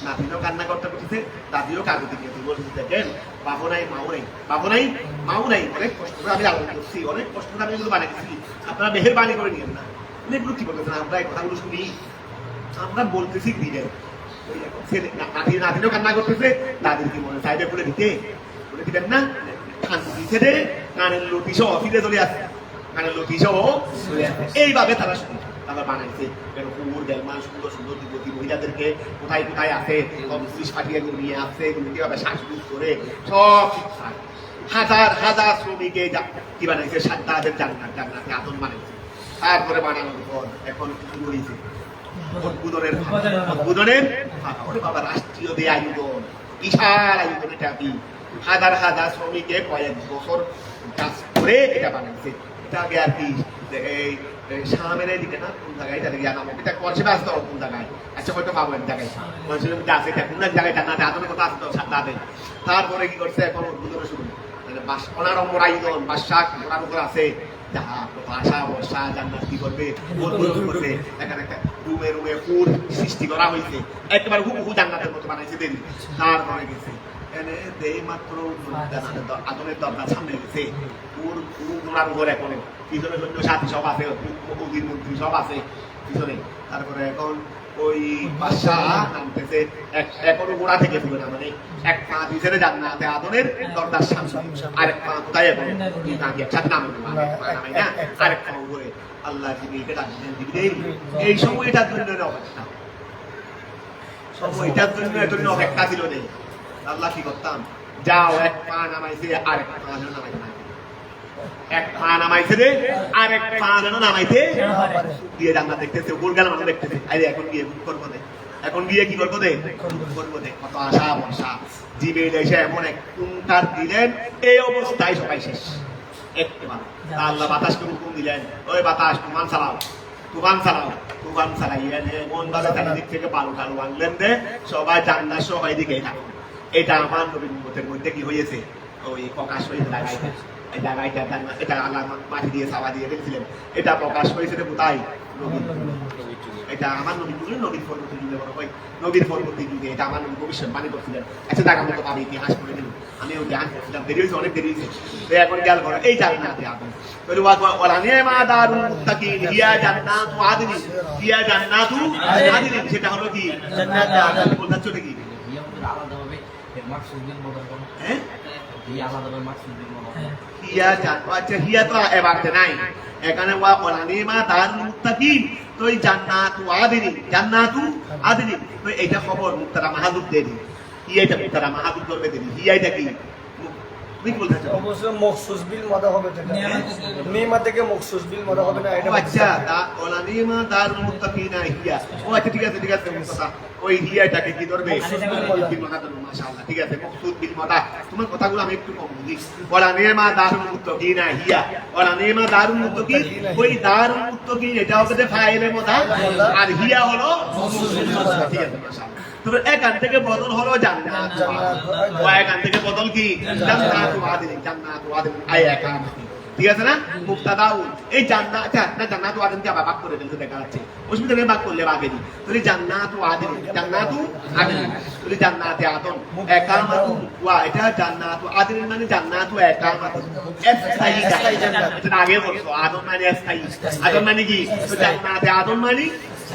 নাতিনও কান্না করতে করতেছে, দাদিও কাগজে গিয়েছে বলছে দেখেন বাবু নাই মাও নাই, অনেক কষ্ট করে আমি আলোচনা করছি, অনেক কষ্ট করে আমি এগুলো বানিয়েছি, আপনারা মেহেরবানি করে নিয়েন না। এগুলো কি বলতেছেন? আমরা এই কথাগুলো শুনি, আমরা বলতেছি দিলেন নাতিনও কান্না করতেছে, দাদির কি মনে সাইডে বলে দিতেন না, কানের লতি সহ ফিরে চলে আসছে, কানের লতি সহ চলে আসছে। এইভাবে তারা তারা বানাইছে সুন্দর সুন্দর যুবতী মহিলাদেরকে কোথায় কোথায় আছে পুলিশ পাঠিয়ে নিয়ে আসছে, কিভাবে শ্বাসরোধ করে সব হাজার হাজার শ্রমিকে কি বানাইছে, তাদের জান্নাতে আদম বানাইছে। তারপরে বানানোর পর এখন শুরু হয়েছে উদ্বোধনের বাবা রাষ্ট্রীয় যে আয়োজন, বিশাল আয়োজন, এটা কি হাজার হাজার শ্রমিকে কয়েক বছর কাজ করে এটা বানাইছে। এটা আগে আর কি এই সামের দিকে না কোন জায়গায়, এটা গিয়া নামক এটা করছে ব্যস্ত কোন জায়গায়, আচ্ছা হয়তো পাবো এক জায়গায় মানুষের মধ্যে আছে, এটা কোন এক জায়গায় জান্নাতে আদমের কথা আছে তো তাদের। তারপরে কি করছে এখন উদ্বোধনের শুরু, মানে অনারম্বর আয়োজন, বাদশাহ ঘোড়ার উপর আছে, যাহা ভাষা বর্ষা জান্নাত কি করবে করবে, এখানে একটা রুমে রুমে ফুল সৃষ্টি করা হয়েছে, একেবারে হুবহু জান্নাতের মতো বানাইছে দেরি। তারপরে গেছে এনে দেই মাত্র আদমের দরকার সামনে গেছে, ঘোড়ার উপর এখন পিছনে সৈন্য সাথী সব আছে, মন্ত্রী সব আছে পিছনে। তারপরে এখন ওই বাদশাহ নামতেছে, এখনো গোড়া থেকে ফুলে না, মানে এক পা পিছনে জান্নাতে আদমের দরজার সামনে, আরেক পা কোথায় এখন একসাথে নামে না, আরেক পা উপরে আল্লাহ দিকে ডাকবেন দিকে। এই সময়টার জন্য অপেক্ষা, সময়টার জন্য এতদিন অপেক্ষা ছিল নেই। আল্লাহ কি করতাম, যাও এক পা নামাইছে আরেক পা নামাইতে, এক পা নামাইছে রে আরেক পা যেন নামাইতে দিয়ে জান্নাত দেখতেছে, উপর গেল মানুষ দেখতেছে, আরে এখন গিয়ে করবো দে, এখন গিয়ে কি করবো দে, করবো দে। কত আশা বর্ষা জিবেল এসে এমন এক কুঙ্কার দিলেন, এই অবস্থায় সবাই শেষ একবার। আল্লাহ বাতাসকে হুকুম দিলেন, ওই বাতাস তুফান চালাও, তুফান চালাও। তুফান চালাইয়ে এমন ভাবে তার দিক থেকে বালু টালু আনলেন দে, সবাই জান্নাত সবাই দিকে থাকবে। এটা আমার নবীর উম্মতের মধ্যে কি হয়েছে, ওই প্রকাশ হয়ে লাগাইছে। এটা আল্লাহ মাটি দিয়ে ছাওয়া দিয়ে রেখেছিলেন। এটা প্রকাশ হয়েছে কোথায়? এটা আমার নবী বললেন নবীর পরবর্তী যুগে বড় ভাই, নবীর পরবর্তী যুগে এটা আমার নবী ভবিষ্যৎবাণী করছিলেন। আচ্ছা জায়গা মতো পাবে ইতিহাস করে দিল, আমি ওই জ্ঞান করছিলাম, দেরি হয়েছে, অনেক দেরি হয়েছে। তো এখন খেয়াল করো এই জান্নাতে আদম সেটা হলো কি জান্নাতে আদম বলছো নাকি? আচ্ছা হিয়া তো এবারে নাই, এখানে তো এই জান্নাতু আদিন তো এইটা খবর মুক্তারা মাহাদুর দেরি, হিয়াটা মুক্তারা মাহাদুর করবে দেরি, হিয়াটা কি তুমি বলতে চাও?
অবশ্যই মখসুস বিল মাদা হবে, নিমা থেকে মখসুস বিল মাদা হবে না, এটা
আচ্ছা তা ওলানিমা দারুল মুত্তাকিনা হিয়া। ও আচ্ছা ঠিক আছে কথা, ওই হিয়াটাকে কি ধরবে? বিল মাদা ধরবে। মাশাআল্লাহ ঠিক আছে, মকসুদ বিল মাদা। তোমার কথাগুলো আমি একটু কম বুঝি। ওলানিমা দারুল মুত্তাকিনা হিয়া, ওলানিমা দারুল মুত্তাকিন, ওই দারুল মুত্তাকিন এটা হবে ফাইলে মাদা, আর হিয়া হলো মকসুদ বিল মাদা। ঠিক আছে মাশাআল্লাহ। তবে এখান থেকে বদল হলো জান্নাত, এখান থেকে বদল কি? জান্নাতু আদিন, জান্নাতু আদিন আয় একাম। ঠিক আছে না? মুক্তাদাউ এই জান্নাত, আচ্ছা না জান্নাতু আদিনকে আবার ভাগ করে দিতে দেখা যাচ্ছে, অসুবিধা নেই ভাগ করলে ভাগে দিই। তাহলে জান্নাতু আদিন, জান্নাতু আদিন, তাহলে জান্নাতে আদম একামাতু ওয়া, এটা জান্নাতু আদিন মানে জান্নাতু একামাতু স্থায়ী জান্নাত। এটা আগে বলছো আদম মানে স্থায়ী, আদম মানে কি? তো জান্নাতে আদম মানে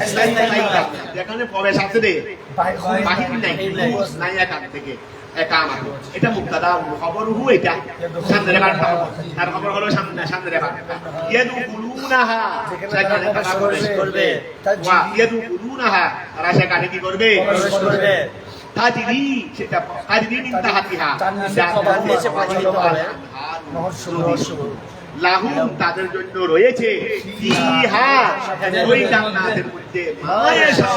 স্থায়ী জান্নাত, যেখানে প্রবেশ আছে রে বাহির নাই, নাই এখান থেকে একামাত। এটা মুক্তাদা, খবরহু এটা সামনের বার্তা, তার খবর হলো সামনের বার্তা। ইয়াদুকুলুনাহা, সেখানে তারা প্রবেশ করবে। ওয়া ইয়াদুকুলুনাহা, তারা সেখানে কি করবে? প্রবেশ করবে। তাজরি, সেটা তাজরি মিন তাহতিহা, জান্নাতে প্রবাহিত হবে নহর। লাহুম, তাদের জন্য রয়েছে ফিহা, ওই জান্নাতের মধ্যে মা ইয়াশাউ,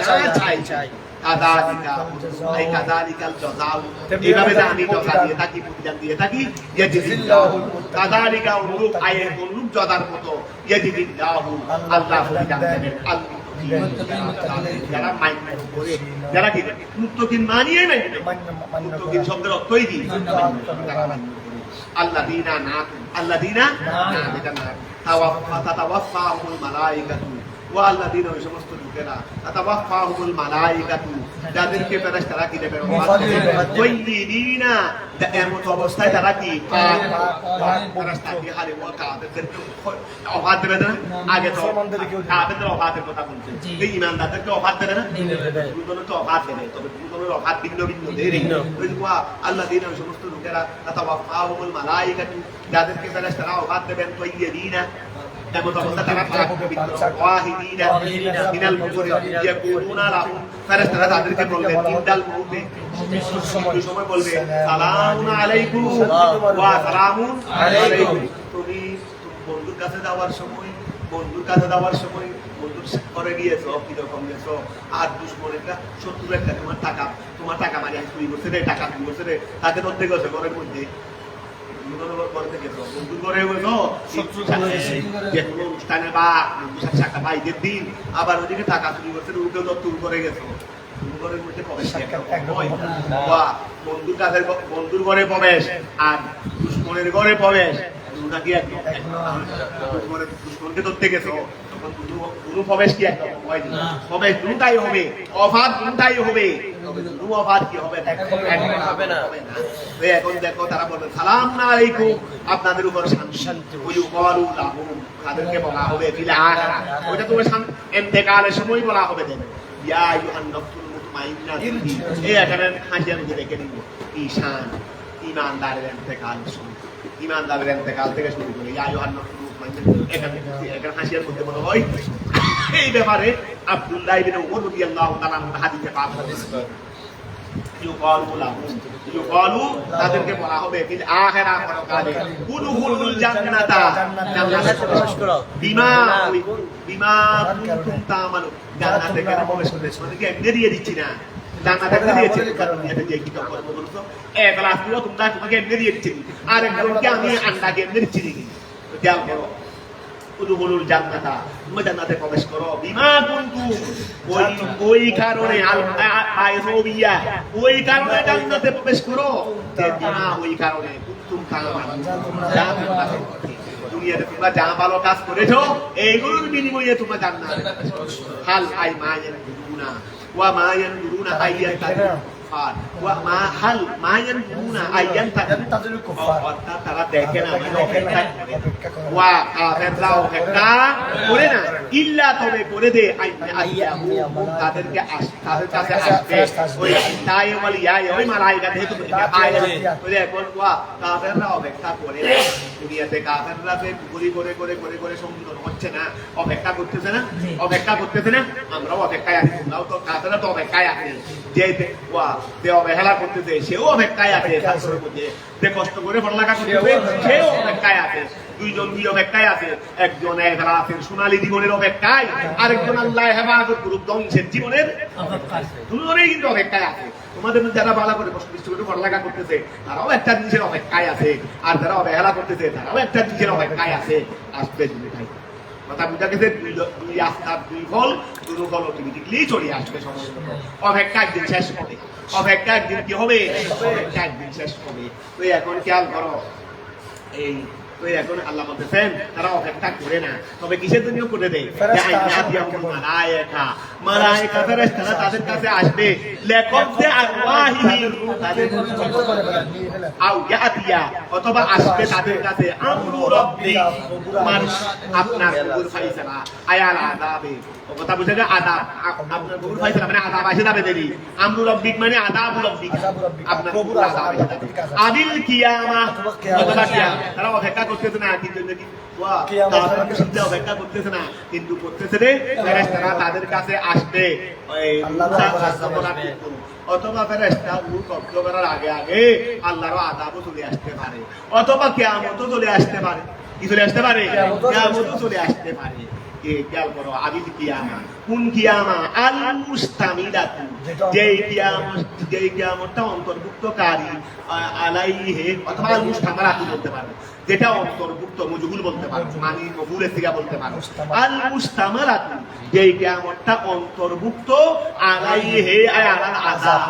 যা চাই। এইভাবে আমি জজা দিয়ে থাকি, প্রতিদান দিয়ে থাকি। কাযালিকা অনুরূপ আয়ের অনুরূপ জজার মতো ইয়াজিদিল্লাহু, আল্লাহ প্রতিদান দেবেন। যারা মান্য করে, যারা কি মুত্তাকিন মানিয়ে নেয়, মুত্তাকিন শব্দের অর্থই কি? আল্লাযীনা না, আল্লাযীনা না, এটা না তাতাওয়াফাহুমুল মালায়েকাতু ওয়া আল্লাযীনা, ওই সমস্ত লোকেরা তাতাওয়াফাহুমুল মালায়েকাতু, যাদেরকে ফেরেশতারা কি দেবে? ওয়াইলিনা, এমন অবস্থায় তারা কি ফেরেশতা কি হারে ওয়া তাদেরকে অফার দেবে না? আগে তো তাদের অফারের কথা বলছে, এই ঈমানদারদেরকে অফার দেবে না? দুজনে তো অফার দেবে, তবে দুজনের অফার ভিন্ন ভিন্ন দেরি। ওই ওয়া আল্লাযীনা, ওই সমস্ত লোকেরা তাতাওয়াফাহুমুল মালায়েকাতু, যাদেরকে ফেরেশতারা অফার দেবেন, ওয়াইলিনা এমন অবস্থা তারা ওয়াহিদিনা মিনাল মুকরি ইয়াকুলুনা লাহু, ফেরেশতারা তাদেরকে বলবে ইনদাল মুউতে, মৃত্যুর সময় বলবে সালামুন আলাইকুম ওয়া সালামুন আলাইকুম। তুমি বন্ধুর কাছে যাওয়ার সময়, বন্ধুর ঘরে গিয়েছো, কিরকম গেছো? আর দুশ্মনেরটা, শত্রুর একটা তোমার টাকা মারি চুরি করছে রে, টাকা চুরি করছে রে, তাকে ধরতে গেছে ঘরের মধ্যে, অনুষ্ঠানে বা ঈদের দিন আবার ওদিকে টাকা চুরি করছে, উঠেও দত্তর করে গেছো, ঘরের মধ্যে প্রবেশ। বন্ধুর ঘরে প্রবেশ আর দুশ্মনের ঘরে প্রবেশ, নাকি দুশ্মনকে ধরতে গেছো, তখন কোনো প্রবেশ কি একদম হয়নি, প্রবেশ দুটাই হবে, অফার দুটাই হবে, অফার কি হবে না। এখন দেখো তারা বলবে সালাম আলাইকুম, আপনাদের উপর শান্তি। ওই উকালু লাহুম, তাদেরকে বলা হবে ফিল আখিরা, ওটা তোমার ইন্তেকালের সময় বলা হবে। দেন ইয়া আইয়ুহান নাফসুল মুতমাইন্না, এই এখানে হাসিয়া নিজে রেখে দিব ঈশান, ঈমানদারের ইন্তেকালের সময়, ঈমানদারের ইন্তেকাল থেকে শুরু করে ইয়া আইয়ুহান নাফসুল মুতমাইন্না, এখানে হাসিয়ার মধ্যে বলা হয়। এই ব্যাপারে আব্দুল্লাহ ইবনে উমর রাদিয়াল্লাহু তাআলা হাদিসে পাক করেছেন, ইউকালু, তাদেরকে বলা হবে ফিল আখিরা, পরকালে, উদখুলুল জান্নাতা, জান্নাতে প্রবেশ করো, বিমা কুনতুম তা'মালু, জান্নাতে কেন প্রবেশ করেছো? তোমাদেরকে এমনি দিয়ে দিচ্ছি না, জান্নাতে এমনি দিয়েছি, কারণ এটা যে কি কর্ম করেছো, এক লাখ পুরো তোমাকে এমনি দিয়ে দিচ্ছি, আর একজনকে আমি আন্ডাকে এমনি দিচ্ছি নাকি? খেয়াল করো, উদখুলুল জান্নাতা, তোমরা জান্নাতে প্রবেশ করো। বিমা কুনতুম, ওই কারণে আইরবিয়া, ওই কারণে জান্নাতে প্রবেশ করো যে বিমা, ওই কারণে কুনতুম তা'মালুন, যা তোমরা করতে। দুনিয়াতে তোমরা যা ভালো কাজ করেছো এইগুলোর বিনিময়ে তোমরা জান্নাতে প্রবেশ করো। হাল আই মা ইয়ানজুরুনা ওয়া মা ইয়ানজুরুনা আইয়াতাকুফার ওয়া মা হাল মা ইয়ানজুরুনা আইয়াতাকুল কুফার, অর্থাৎ তারা দেখে না, মানে অপেক্ষা করে। ওয়া কাফেররা অপেক্ষা করে না, ইল্লা তবে করে দে আইয়াহু, তাদেরকে তাদের কাছে আসবে ওই তাই ওয়াল ইয়াই, ওই মালায়েকা যেহেতু আয়াত বলে এখন ওয়া কাফেররা অপেক্ষা করে না। দুনিয়াতে কাফেররা যে গুলি করে করে করে করে সংশোধন হচ্ছে না, অপেক্ষা করতেছে না, অপেক্ষা করতেছে না, আমরাও অপেক্ষায় আছি। তোমরাও তো কাফেররা তো অপেক্ষায় আছে, যে ওয়া যে অবহেলা করতেছে সেও অপেক্ষায় আছে, শাস্ত্রের মধ্যে যে কষ্ট করে পড়ালেখা করতেছে সেও অপেক্ষায় আছে। দুইজন দুই অপেক্ষায় আছে, একজন এখলাসের সোনালী জীবনের অপেক্ষায়, আরেকজন আল্লাহ হেফাজত করুক ধ্বংসের জীবনের অপেক্ষায়। দুজনেই কিন্তু অপেক্ষায় আছে। তোমাদের যারা ভালো করে কষ্ট করে পড়ালেখা করতেছে তারাও একটা জিনিসের অপেক্ষায় আছে, আর যারা অবহেলা করতেছে তারাও একটা জিনিসের অপেক্ষায় আছে, আসবে দুইটাই। কথা বুঝা গেছে? দুই আস্তার দুই ফল, দুটো ফল অটোমেটিকলি চলে আসবে সময় মতো। অপেক্ষা একদিন শেষ হবে, অপেক্ষা একদিন কি হবে? অপেক্ষা একদিন শেষ হবে। তো এখন খেয়াল করো, এই তো এখন আল্লাহ বলতেছেন তারা অপেক্ষা করে না, তবে কিসের জন্য করে দেয়? মালায়েকা ফেরেশতারা তাদের কাছে আসবে, লেখকদের আরওয়াহিহিম, তাদের আও ইয়াতিয়া, অথবা আসবে তাদের কাছে আমরু রাব্বি, আপনার প্রভুর ফায়সালা, আয়াল আযাবে। কথা বুঝে গেল? আযাব, আপনার প্রভুর ফায়সালা মানে আযাব আসে যাবে দেরি। আমরু রাব্বিক মানে আযাবুর রাব্বিক, আপনার প্রভুর আযাব আসে যাবে। আবিল কিয়ামা, অথবা কিয়ামত। তারা অপেক্ষা করতেছে না, কিন্তু অপেক্ষা করতেছে না, কিন্তু করতেছে রে ফেরেশতারা তাদের কাছে আসবে অথবা ফেরেশতা রূহ কব্জ করার আগে আগে আল্লাহর আযাবও চলে আসতে পারে, অথবা কিয়ামতও চলে আসতে পারে। কি চলে আসতে পারে? কিয়ামতও চলে আসতে পারে। খেয়াল করো, আবিল কিয়ামা, কোন কিয়ামা? আল মুস্তামিলাতু, যেই কিয়ামতটা অন্তর্ভুক্তকারী, আলাইহি, অথবা আল মুস্তামালাতু বলতে পারো, যেটা অন্তর্ভুক্ত, মজহুল বলতে পারো, মানে মফুলের থেকে বলতে পারো। আল মুস্তামালাতু, যেই কিয়ামতটা অন্তর্ভুক্ত, আলাইহি আয় আলাল আযাব,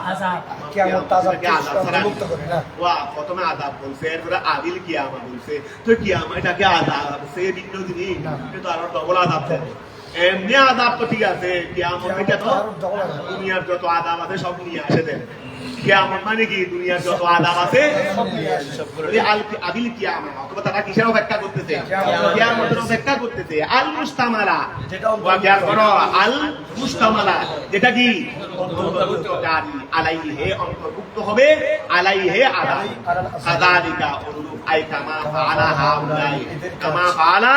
কিয়ামতটা অন্তর্ভুক্ত করে না। ওয়া প্রথমে আযাব বলছে, এরপরে আবিল কিয়ামা বলছে। তো কিয়ামা এটাকে আযাব সে ভিন্ন জিনিস, কিন্তু আরো ডবল আযাব। এমনি আযাব তো ঠিক আছে, কিয়ামত এটা তো দুনিয়ার যত আযাব আছে সব নিয়ে আসে দেন। কিয়ামত মানে কি? দুনিয়ার যত আযাব আছে সব নিয়ে আসে। আবিল কিয়ামা, অথবা তারা কিসের অপেক্ষা করতেছে? কিয়ামতের অপেক্ষা করতেছে। আল মুস্তামালা, যেটা খেয়াল করো, আল মুস্তামালা যেটা কি? অন্তর্ভুক্তকারী, আলাইহি অন্তর্ভুক্ত হবে, আলাইহি আযাব, কাযালিকা অনুরূপ, আই কামা ফাআলা হাউলাই, কামা ফাআলা,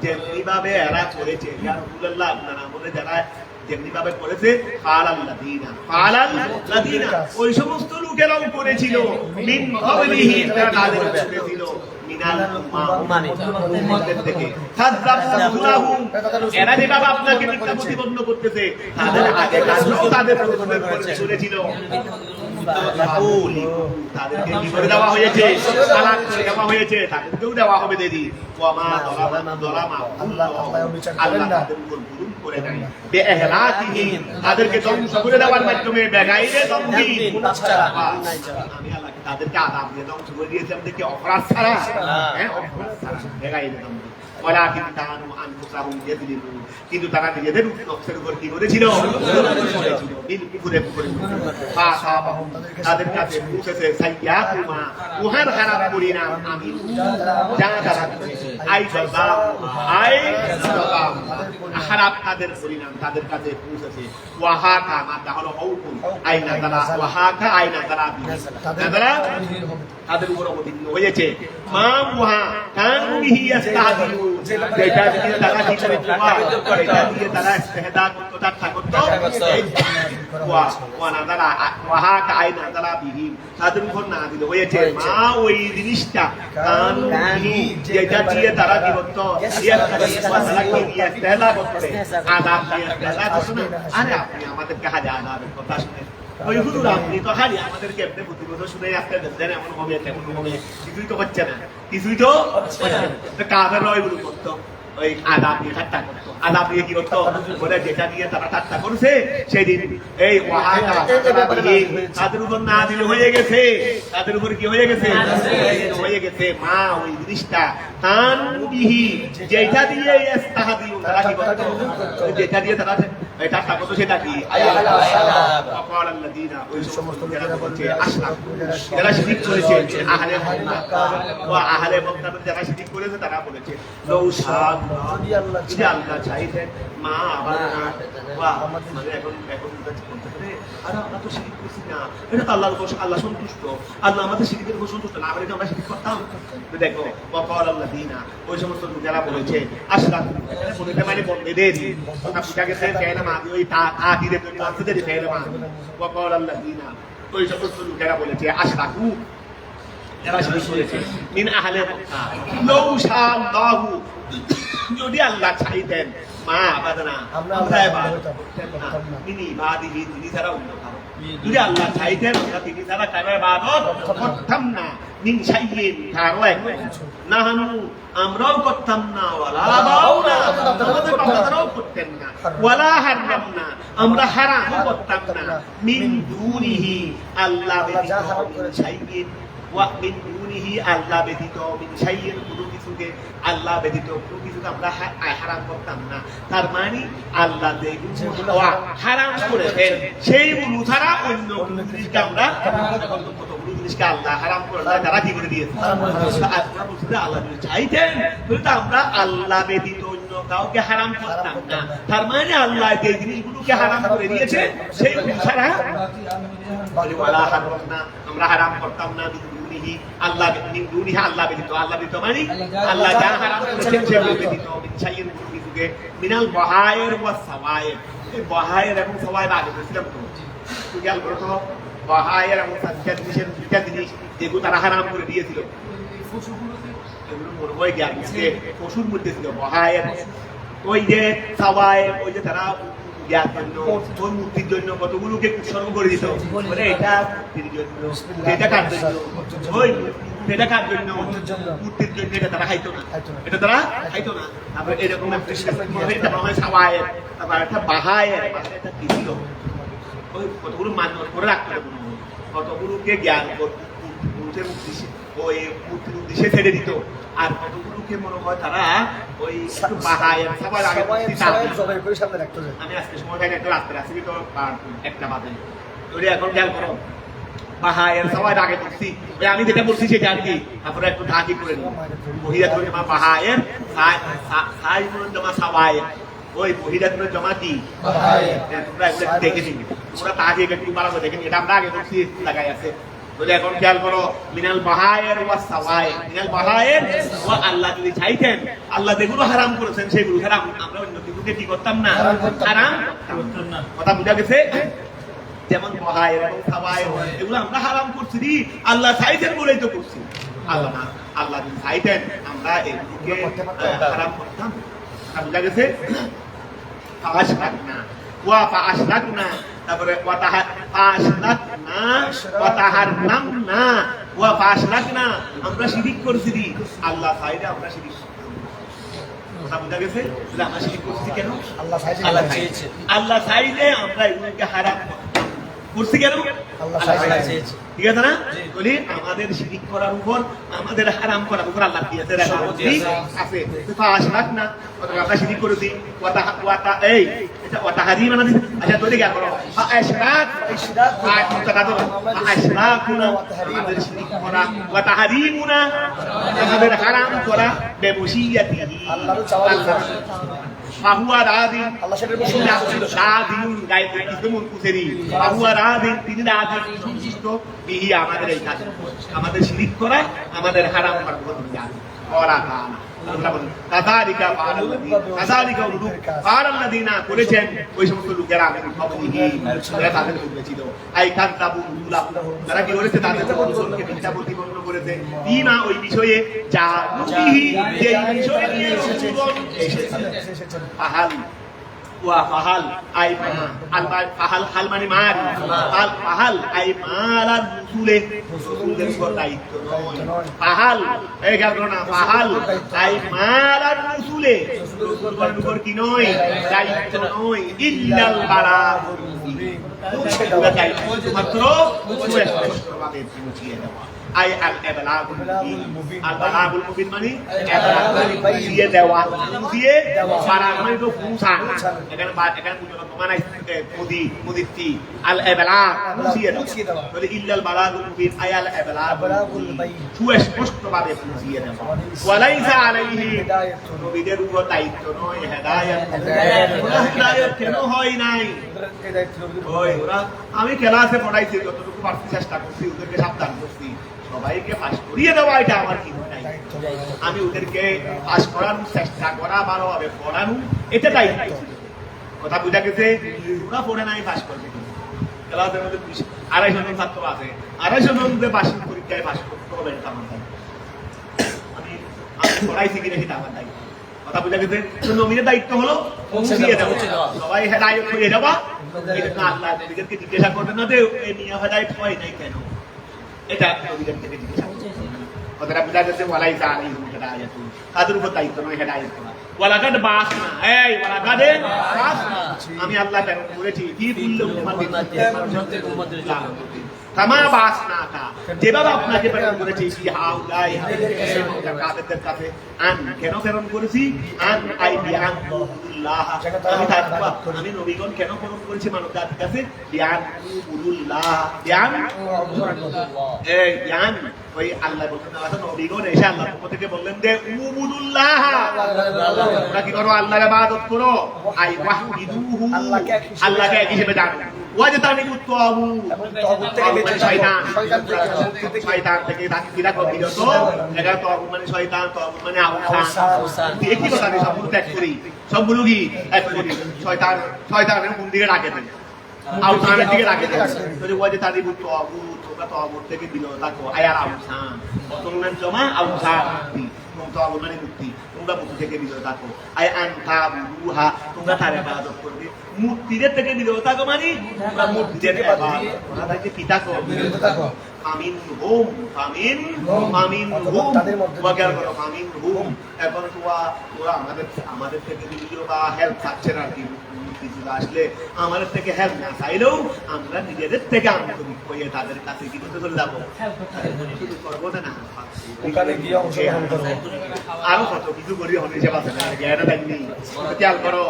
যেমনি ভাবে এরা করেছে। ইয়া রাসূলুল্লাহ, আপনারা বলে যারা যেমনি ভাবে করেছে, ফাআলাল্লাযীনা, ওই সমস্ত লোকেরাও করেছিল, মিন ক্বাবলিহি, তারা তাদের করেছিল, মিনাল উম্মাতের থেকে, কাযাবুহুম, এরা যেভাবে আপনাকে মিথ্যা প্রতিপন্ন করতেছে, তাদের আগে কাজও তাদের করেছিল। তাদেরকে কি করে দেওয়া হয়েছে? তালাক করে দেওয়া হয়েছে, তাদেরকেও দেওয়া হবে দেরি। ওয়ামা যালামা আল্লাহ তাদের উপর জুলুম করে নাই, বিইহলাকিহিম, তাদেরকে ধ্বংস করে দেওয়ার মাধ্যমে, বেগাইরে দমহি, আমি আল্লাহ তাদেরকে আযাব দিয়ে ধ্বংস করে দিয়েছি, আমাদেরকে অপরাধ ছাড়া, হ্যাঁ অপরাধ ছাড়া, বেগাইরে দমহি। ওয়ালাকিন কানু আনফুসাহুম ইয়াযলিমুন, কিন্তু তারা নিজেদের নফসের উপর কি করেছিল? বিল কুফরে ফাসাবাহুম, তাদের কাছে পৌঁছেছে সাইয়াতুমা, উহার খারাপ পরিণাম, আমি যা তারা করেছে, আই জাযাম, আই জাযাম, খারাপ তাদের পরিণাম তাদের কাছে পৌঁছেছে। ওয়াহাকা, মাতা হলো হুকুম, আই নাযালা, ওয়াহাকা আই নাযালা, নাযালা তাদের উপর অবতীর্ণ হয়েছে। মা মুহা কানু বিহি ইস্তাহজিউন, যেটা দিয়ে তারা কি করে, যেটা দিয়ে তারা ইস্তেহজা করত, ঠাট্টা করত। ওয়া নাযালা, ওয়াহাকা আই নাযালা বিহি, তাদের উপর নাযিল হয়েছে মা, ওই জিনিসটা, কানু বিহি, যেটা দিয়ে তারা কি করত, ইস্তেহজা করত, আযাব দিয়ে ইস্তেহজা করত না। আরে আপনি আমাদেরকে হাজার আযাবের কথা শুনে, ওই হুজুর আপনি তো খালি আমাদেরকে এমনি প্রতিবছর শুনে আসতে দেন, এমন হবে তেমন হবে, কিছুই তো হচ্ছে না, কিছুই তো কাফেররা ওইগুলো করতো। ওই আদাব দিয়ে ঠাট্টা করতো। আদাব দিয়ে কি করতো? বলে যেটা দিয়ে তারা ঠাট্টা করছে সেদিন এই ওয়াহাটা তাদের উপর না দিলে হয়ে গেছে, তাদের উপর কি হয়ে গেছে? হয়ে গেছে। মা ওই জিনিসটা তান বিহি যেটা দিয়ে ইস্তাহাদিউ তারা কি করতো? যেটা দিয়ে তারা ঠাট্টা করতো সেটা কি? ওয়াকাল আল্লাযীনা ওই সমস্ত যারা বলছে আশরাক যারা শিরক করেছে আহলে মক্কা ওয়া আহলে মক্কা যারা শিরক করেছে তারা বলেছে লৌ শাআল্লাহ যদি আল্লাহ চাইতেন মা আবাদনা ওয়া আমাদের এখন বলতে পারে আর আমরা তো শিরক করছি না, এটা তো আল্লাহর উপর আল্লাহ সন্তুষ্ট, আল্লাহ আমাদের শিরকের উপর সন্তুষ্ট না হলে আমরা শিরক করতাম। তো দেখো ওয়াকাল আল্লাযীনা ওই সমস্ত যারা বলেছে আশরাক বলতে মানে বন্দেদের কথা বুঝা গেছে কেনা মা ওই তাহিরে বলতে দেরি ফেলে মা ওয়াকাল আল্লাযীনা ওই সমস্ত যারা বলেছে আশরাকু যারা শিরক করেছে মিন আহলে মক্কা লৌ শাআল্লাহু যদি আল্লাহ চাইতেন মা আবাদনা আমরা ইবাদত করতাম না তিনি ইবাদিহি তিনি ছাড়া অন্য কারো যদি আল্লাহ চাইতেন আমরা তিনি ছাড়া কারো ইবাদত করতাম না মিন শাইইন কারো এক নাহানু আমরাও করতাম না ওয়ালা বাউনা আমাদের বাবারাও করতেন না ওয়ালা হারামনা আমরা হারামও করতাম না মিন দুনিহি আল্লাহ ব্যতীত শাইইন ওয়া মিন দুনিহি আল্লাহ ব্যতীত মিন শাইইন কোনো কিছুকে আল্লাহ ব্যতীত কোনো কিছুকে আমরা হারাম করতাম না। তার মানে আল্লাহ যেগুলো হারাম করেছেন সেইগুলো ছাড়া অন্য কোনো জিনিসকে আমরা কতগুলো জিনিসকে আল্লাহ হারাম করে তারা কি করে দিয়েছে? আল্লাহ চাইতেন তাহলে আমরা আল্লাহ ব্যতীত অন্য কাউকে হারাম করতাম না। তার মানে আল্লাহ যে জিনিসগুলোকে হারাম করে দিয়েছে সেইগুলো ছাড়া আমরা হারাম করতাম না। আল্লাহ আল্লাহ ব্যতীত আল্লাহ ব্যতীত মানে আল্লাহ যা হারাম করেছেন সেগুলো ব্যতীত মিনশাইয়ের কোনো কিছুকে মিনাল বহায়ের ওয়া সাওয়ায়ের এই বহায়ের এবং সাওয়ায়ের আগে বলছিলাম তো খেয়াল করো তো বহায়ের এবং সাজ্জাদ জিনিসের দুইটা জিনিস যেগুলো তারা হারাম করে দিয়েছিল এগুলো মনে হয় জ্ঞান যে পশুর মধ্যে ছিল বহায়ের ওই যে সাওয়ায়ের ওই যে তারা ওই মূর্তির জন্য কতগুলোকে উৎসর্গ করে দিত বলে এটা এটা কার জন্য ওই এটা কার জন্য মূর্তির জন্য এটা তারা খাইতো না, এটা তারা খাইতো না। তারপরে এরকম একটা সাওয়ায়ের তারপর একটা বাহায়ের একটা কি ছিল ওই কতগুলো মান্য করে রাখতে হবে কতগুলোকে জ্ঞান মূর্তির উদ্দেশ্যে ওই মূর্তির উদ্দেশ্যে ছেড়ে দিত আর কতগুলোকে মনে হয় তারা ওই বাহায়ের সবার আগে আমি আজকে সময় পাই না একটা রাস্তায় আসি তো একটা বাজে ওই এখন খেয়াল করো বাহায়ের সবার আগে করছি ওই আমি যেটা বলছি সেটা আর কি তারপরে একটু ঢাকি করে নিই মহিলা ধরে জমা বাহায়ের সাই জমা সাওয়ায়ের ওই মহিলা ধরে জমা কি তোমরা এগুলো দেখে নিবি তোমরা তাকে একটু বাড়াবো দেখে এটা আমরা আগে করছি লাগাই আছে বলে এখন খেয়াল করো মিনাল বাহায়ের ওয়া সাওয়ায়ের মিনাল বাহায়ের ওয়া আল্লাহ যদি চাইতেন আল্লাহ যেগুলো হারাম করেছেন সেগুলো হারাম আমরা অন্য কিছুকে কি করতাম না হারাম করতাম না কথা বুঝা গেছে যেমন বাহায়ের এবং সাওয়ায়ের এগুলো আমরা হারাম করছি দি আল্লাহ চাইতেন বলেই তো করছি আল্লাহ না আল্লাহ যদি চাইতেন আমরা এগুলোকে হারাম করতাম কথা বুঝা গেছে ফাআশরাকনা ওয়া ফাআশরাকনা তারপরে আমরা শিরিক করছি আল্লাহ চাইলে আমরা শিরিক কথা বোঝা গেছে আমরা শিরিক করছি কেন? আল্লাহ চাইলে আমরা এগুলোকে হারাম করছি কেন? আল্লাহ চাইছে ঠিক আছে না? বলি আমাদের শিরিক করার উপর আমাদের হারাম করার উপর আল্লাহ দিয়েছে আছে ফাআশরাকনা আমরা শিরিক করেছি ওয়াতা এই এটা ওয়াতা হারিম না আচ্ছা ধরে গেল ফাআশরাকুনা আমাদের শিরিক করা ওয়াতা হারিমুনা আমাদের হারাম করা বেমশিয়াতিহি আল্লাহর চাওয়া ফাহুয়া রাদিন আল্লাহ সেটার রাদিন গায়ব ইসমুল কুসেরি ফাহুয়া রাদিন তিনি রাদিন সন্তুষ্ট বিহি আমাদের এই কাজ আমাদের শিরিক করা আমাদের হারাম করা কথা জানে ওরা কানা কাযালিকা কাযালিকা ফারাল্লাযিনা করেছেন ওই সমস্ত লোকেরা আমি তারা তাদের মধ্যে ছিল আই কাযাবু যারা কি করেছে তাদের রাসূলকে মিথ্যা প্রতিপন্ন করেছে বিমা ওই বিষয়ে যা বিহি যে বিষয়ে নিয়ে এসেছেন আহাল ওয়া ফাহাল আই মা আল ফাহাল হাল মানে মার আল ফাহাল আই মালার রসুলে রসুলের উপর দায়িত্ব নয় ফাহাল এই গেল না ফাহাল আই মালার রসুলে রসুলের উপর কি নয় দায়িত্ব নয় ইল্লাল বালাগুল মুবিন মাত্র সুস্পষ্টভাবে বুঝিয়ে দেওয়া আই আল ইবলাগুল মুবিন আল বালাগুল মুবিন মানে বুঝিয়ে দেওয়া বুঝিয়ে পারা মানে তো পৌঁছা এখানে মানে মুদিতি আল ইবলাগ বুঝিয়ে দেওয়া বলে ইল্লাল বালাগুল মুবিন আই আল ইবলাগুল মুবিন সুস্পষ্টভাবে বুঝিয়ে দেওয়া ওয়ালাইসা আলাইহি নবীদের উপর দায়িত্ব নয় হেদায়েত হেদায়েত কেন হয় নাই ওই ওরা আমি ক্লাসে পড়াইছি যতটুকু পারছি চেষ্টা করছি ওদেরকে সাবধান করছি সবাইকে পাস করিয়ে দেওয়া এটা আমার কি নাই আমি ওদেরকে পাস করানোর চেষ্টা করা ভালোভাবে পড়ানো এটা দায়িত্ব কথা বুঝা গেছে ওরা পড়ে নাই পাস করবে ক্লাসের মধ্যে 250 জন ছাত্র আছে 250 জন মধ্যে বার্ষিক পরীক্ষায় পাস করতে হবে এটা আমার দায়িত্ব আমি পড়াইছি কিনা সেটা আমার দায়িত্ব কথা বুঝা গেছে তো নবীর দায়িত্ব হলো পৌঁছিয়ে দেওয়া সবাই হেদায়েত হয়ে যাওয়া এটা না আল্লাহ নবীদেরকে জিজ্ঞাসা করবেন না যে এই মিয়া হেদায়েত হয় নাই কেন এটা নবীদের থেকে জিজ্ঞাসা কথাটা বুঝা গেছে ওয়ালাইসা আলাইহিম হেদায়াতুন তাদের উপর দায়িত্ব নয় হেদায়েত করা ওয়ালাকাদ বাসনা এই ওয়ালাকাদ বাসনা আমি আল্লাহ প্রেরণ করেছি কি বললো উম্মতের কামা বাসনাকা যেভাবে আপনাকে প্রেরণ করেছি কি হাউলাই কাদের কাছে আন কেন প্রেরণ করেছি আন আই বিয়ান আল্লাহ আমি তাকওয়া আমি নবীগণ কেন প্রেরণ করেছি মানব জাতির কাছে বিয়ান উলুল্লাহ বিয়ান এই বিয়ান ওই আল্লাহ বলতেন আল্লাহ নবীগণ এসে আল্লাহর পক্ষ থেকে বললেন যে উবুদুল্লাহ তোমরা কি করো আল্লাহর ইবাদত করো আই ওয়াহিদুহু আল্লাহকে এক হিসেবে জানো ওয়াজতানিবু তাগুত শয়তান থেকে বিরত এটা তাগুত মানে শয়তান তাগুত মানে আওসান একই কথা আমি সবগুলো ত্যাগ করি সবগুলো কি এক করি শয়তানের কোন দিকে রাখে দেন আওসানের দিকে রাখে দেন যদি ওয়াজতানিবু তাগুত তোমরা তাগুত থেকে বিরত থাকো আয়ার আওসান তোমরা জমা আওসান তাগুত মানে মুক্তি তোমরা মুক্তি থেকে বিরত থাকো আই আনতা বুহা তোমরা তার ইবাদত করবে মূর্তিদের থেকে বিরত থাকো মানে তোমরা মূর্তিদের ইবাদত ওরা তাকে পিতা করো বিরত থাকো আমিন হুম ওয়াগার করো আমিন হুম এখন ওরা আমাদের থেকে ভিডিও বা হেল্প চাচ্ছে না কি কিছু আসলে আমাদের থেকে হেল্প না চাইলেও আমরা নিজেদের থেকে আন্তরিক হয়ে তাদের কাছে কি করতে চলে যাবো করবো না
ওখানে গিয়ে অংশগ্রহণ করবো
আরো কত কিছু করি হিসেব আছে না জ্ঞান দেয়নি খেয়াল করো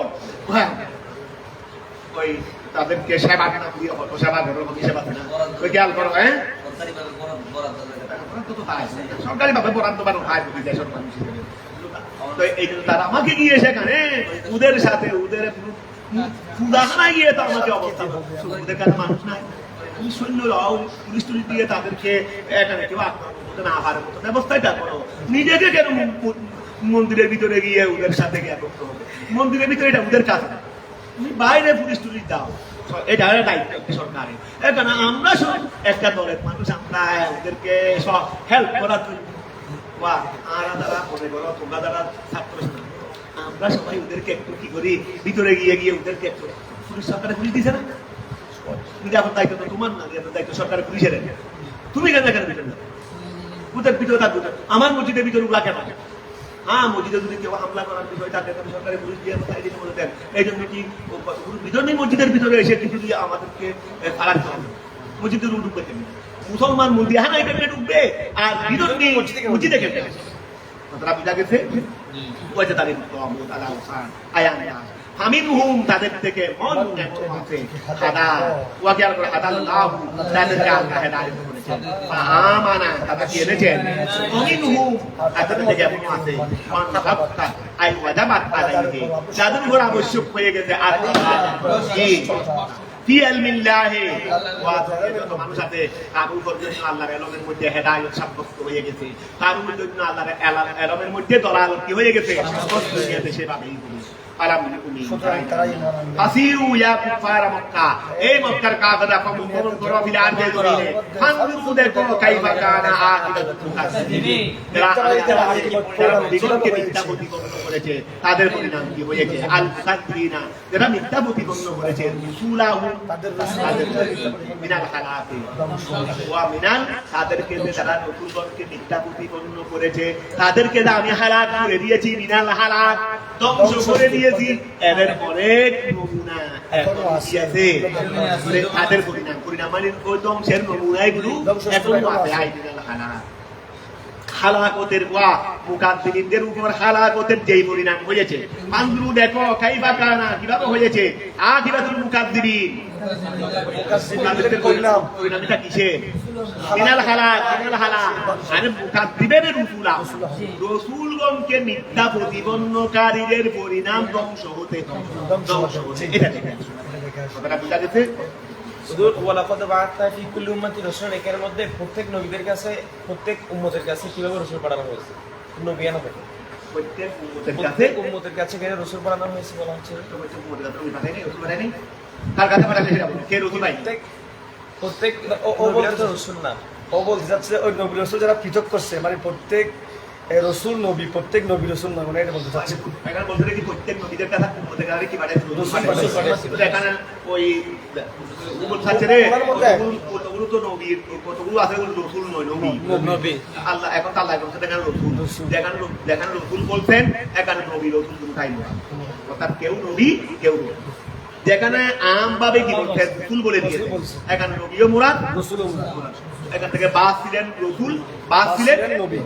ওই তাদেরকে সেবা না দিয়ে হতো সেবা করো হিসেব আছে না ওই খেয়াল করো হ্যাঁ সরকারি ভাবে বরাদ্দ বানো খায় দেশের মানুষ তো এই তারা আমাকে গিয়ে সেখানে ওদের সাথে ওদের ফুদাখানায় গিয়ে তো আমাকে অবস্থা ওদের কাছে মানুষ নাই সৈন্যরাও পুলিশ টুলিশ দিয়ে তাদেরকে এখানে কেউ আক্রমণ করতে না পারে মতো ব্যবস্থাটা করো নিজেকে কেন মন্দিরের ভিতরে গিয়ে ওদের সাথে গিয়ে করতে হবে মন্দিরের ভিতরে এটা ওদের কাজ না তুমি বাইরে পুলিশ টুলিশ দাও এটা দায়িত্ব একটি সরকারের এখানে আমরা সব একটা দলের মানুষ আমরা ওদেরকে সব হেল্প করার জন্য তারা মনে করো তোমরা যারা ছাত্র আমরা সবাই ওদেরকে একটু কি করি ভিতরে গিয়ে ওদেরকে একটু পুলিশ সরকারে পুলিশ দিছে না নিরাপদ দায়িত্ব তো তোমার না নিরাপদ দায়িত্ব সরকারের পুলিশের তুমি কেন এখানে ভিতরে ওদের ভিতরে থাকবো আমার মসজিদের ভিতরে ওরা কেন হ্যাঁ মসজিদে যদি কেউ হামলা করার বিষয় থাকে তবে সরকারি পুলিশ দিয়ে বলে দেন এই জন্য কি ভিতর নেই মসজিদের ভিতরে এসে কিছু দিয়ে আমাদেরকে ফাড়াতে হবে মসজিদের ঢুকবে কেন মুসলমান মন্দির হ্যাঁ এখানে ঢুকবে আর ভিতর নেই মসজিদে কেটে কথাটা বুঝা গেছে ওইটা তাদের আমিনহুম তাদের থেকে মন আছে হাদা ওয়াকিয়ার করে হাদাল্লাহু তাদেরকে আল্লাহ হেদায়েত করেছেন আমানা তারা কি এনেছেন আমিনহুম তাদের থেকে এমন আছে মান তাকাত্তা আই ওয়াজাবাত আলাইহি যাদের উপর আবশ্যক হয়ে গেছে আল্লাহ কি ফি ইলমিল্লাহ ওয়া যত মানুষ আছে কারণ করবেন আল্লাহর ইলমের মধ্যে হেদায়েত সাব্যস্ত হয়ে গেছে কারণ জন্য আল্লাহর ইলমের মধ্যে দলাল কি হয়ে গেছে সাব্যস্ত হয়ে গেছে সেভাবেই বলি ফালাম ইউমিনু
সুতরাং তারা ঈমান আনবে
ফাসিরু ইয়া কুফার মক্কা, এই মক্কার কাফেররা ভ্রমণ করো ফিল আরদে জমিনে, ফানজুরু দেখো কাইফা কানা আকিবাতুল মুকাজ্জিবিন। যারা দিগণকে মিথ্যা প্রতিপন্ন করেছে তাদের পরিণাম কি হয়েছে? আল মুকাজ্জিবিনা, যারা মিথ্যা প্রতিপন্ন করেছে রাসূলাহু,
তাদের
মিনাল হালাকি ওয়া মিনাল, তাদেরকে যে তারা রাসূলগণকে মিথ্যা প্রতিপন্ন করেছে তাদেরকে যে আমি হালাক করে দিয়েছি, মিনাল হালাক ধ্বংস করে দিয়েছি। এদের অনেক নমুনা এখনো আছে, তাদের পরিণাম মানে ওই ধ্বংসের নমুনাগুলো এখনো আছে। আই মিনাল হালাক, হালাকতের ওয়া মুকাদ্দিমিনদের উপর হালাকতের যেই পরিণাম হয়েছে, আনজুরু দেখো কাইফা কানা, কিভাবে হয়েছে আখিরাতুল মুকাদ্দিমিন। মুকাদ্দিমের পরিণামটা কিসে? মিনাল হালাক, মিনাল হালাক মানে মুকাদ্দিমের রাসূলগণকে মিথ্যা প্রতিপন্নকারীদের পরিণাম ধ্বংস হতে। এটা দেখেন, কথাটা বুঝা গেছে?
হুজুর ওয়ালাকাদ বা'আথনা ফি কুল্লি উম্মাতিন রাসূলান, এর মধ্যে প্রত্যেক নবীদের কাছে, প্রত্যেক উম্মতের কাছে কিভাবে রাসূল পাঠানো হয়েছে? নবী আনা হবে
প্রত্যেক
উম্মতের কাছে কেন রাসূল পাঠানো হয়েছে বলা হচ্ছে?
কার কাছে পাঠালে সেটা বলুন, কে রাসূল ভাই?
প্রত্যেক ও বলতে রাসূল না,
ও বলতে যাচ্ছে ওই নবী রাসূল যারা পৃথক করছে, মানে প্রত্যেক রসুল নবী, প্রত্যেক নবী রসুল নয়, মানে এটা বলতে চাচ্ছি।
এখানে বলতে কি প্রত্যেক নবীদের কথা উম্মতের কাছে কি পাঠায়? রাসূল এখানে ওই উম্মত আছে রে, কতগুলো তো নবীর, কতগুলো আছে রাসূল নয়, নবী। আল্লাহ এখন আল্লাহ বলছে দেখেন রাসূল, দেখেন রাসূল বলছেন, এখানে নবী রাসূল কোনো টাইম না, অর্থাৎ কেউ নবী কেউ নবী। যেখানে আমভাবে কি বলছেন রাসূল বলে দিয়েছে, এখানে নবীও মুরাদ, রাসূলও মুরাদ। এখান থেকে বাস ছিলেন রাসূল, বাস ছিলেন নবী।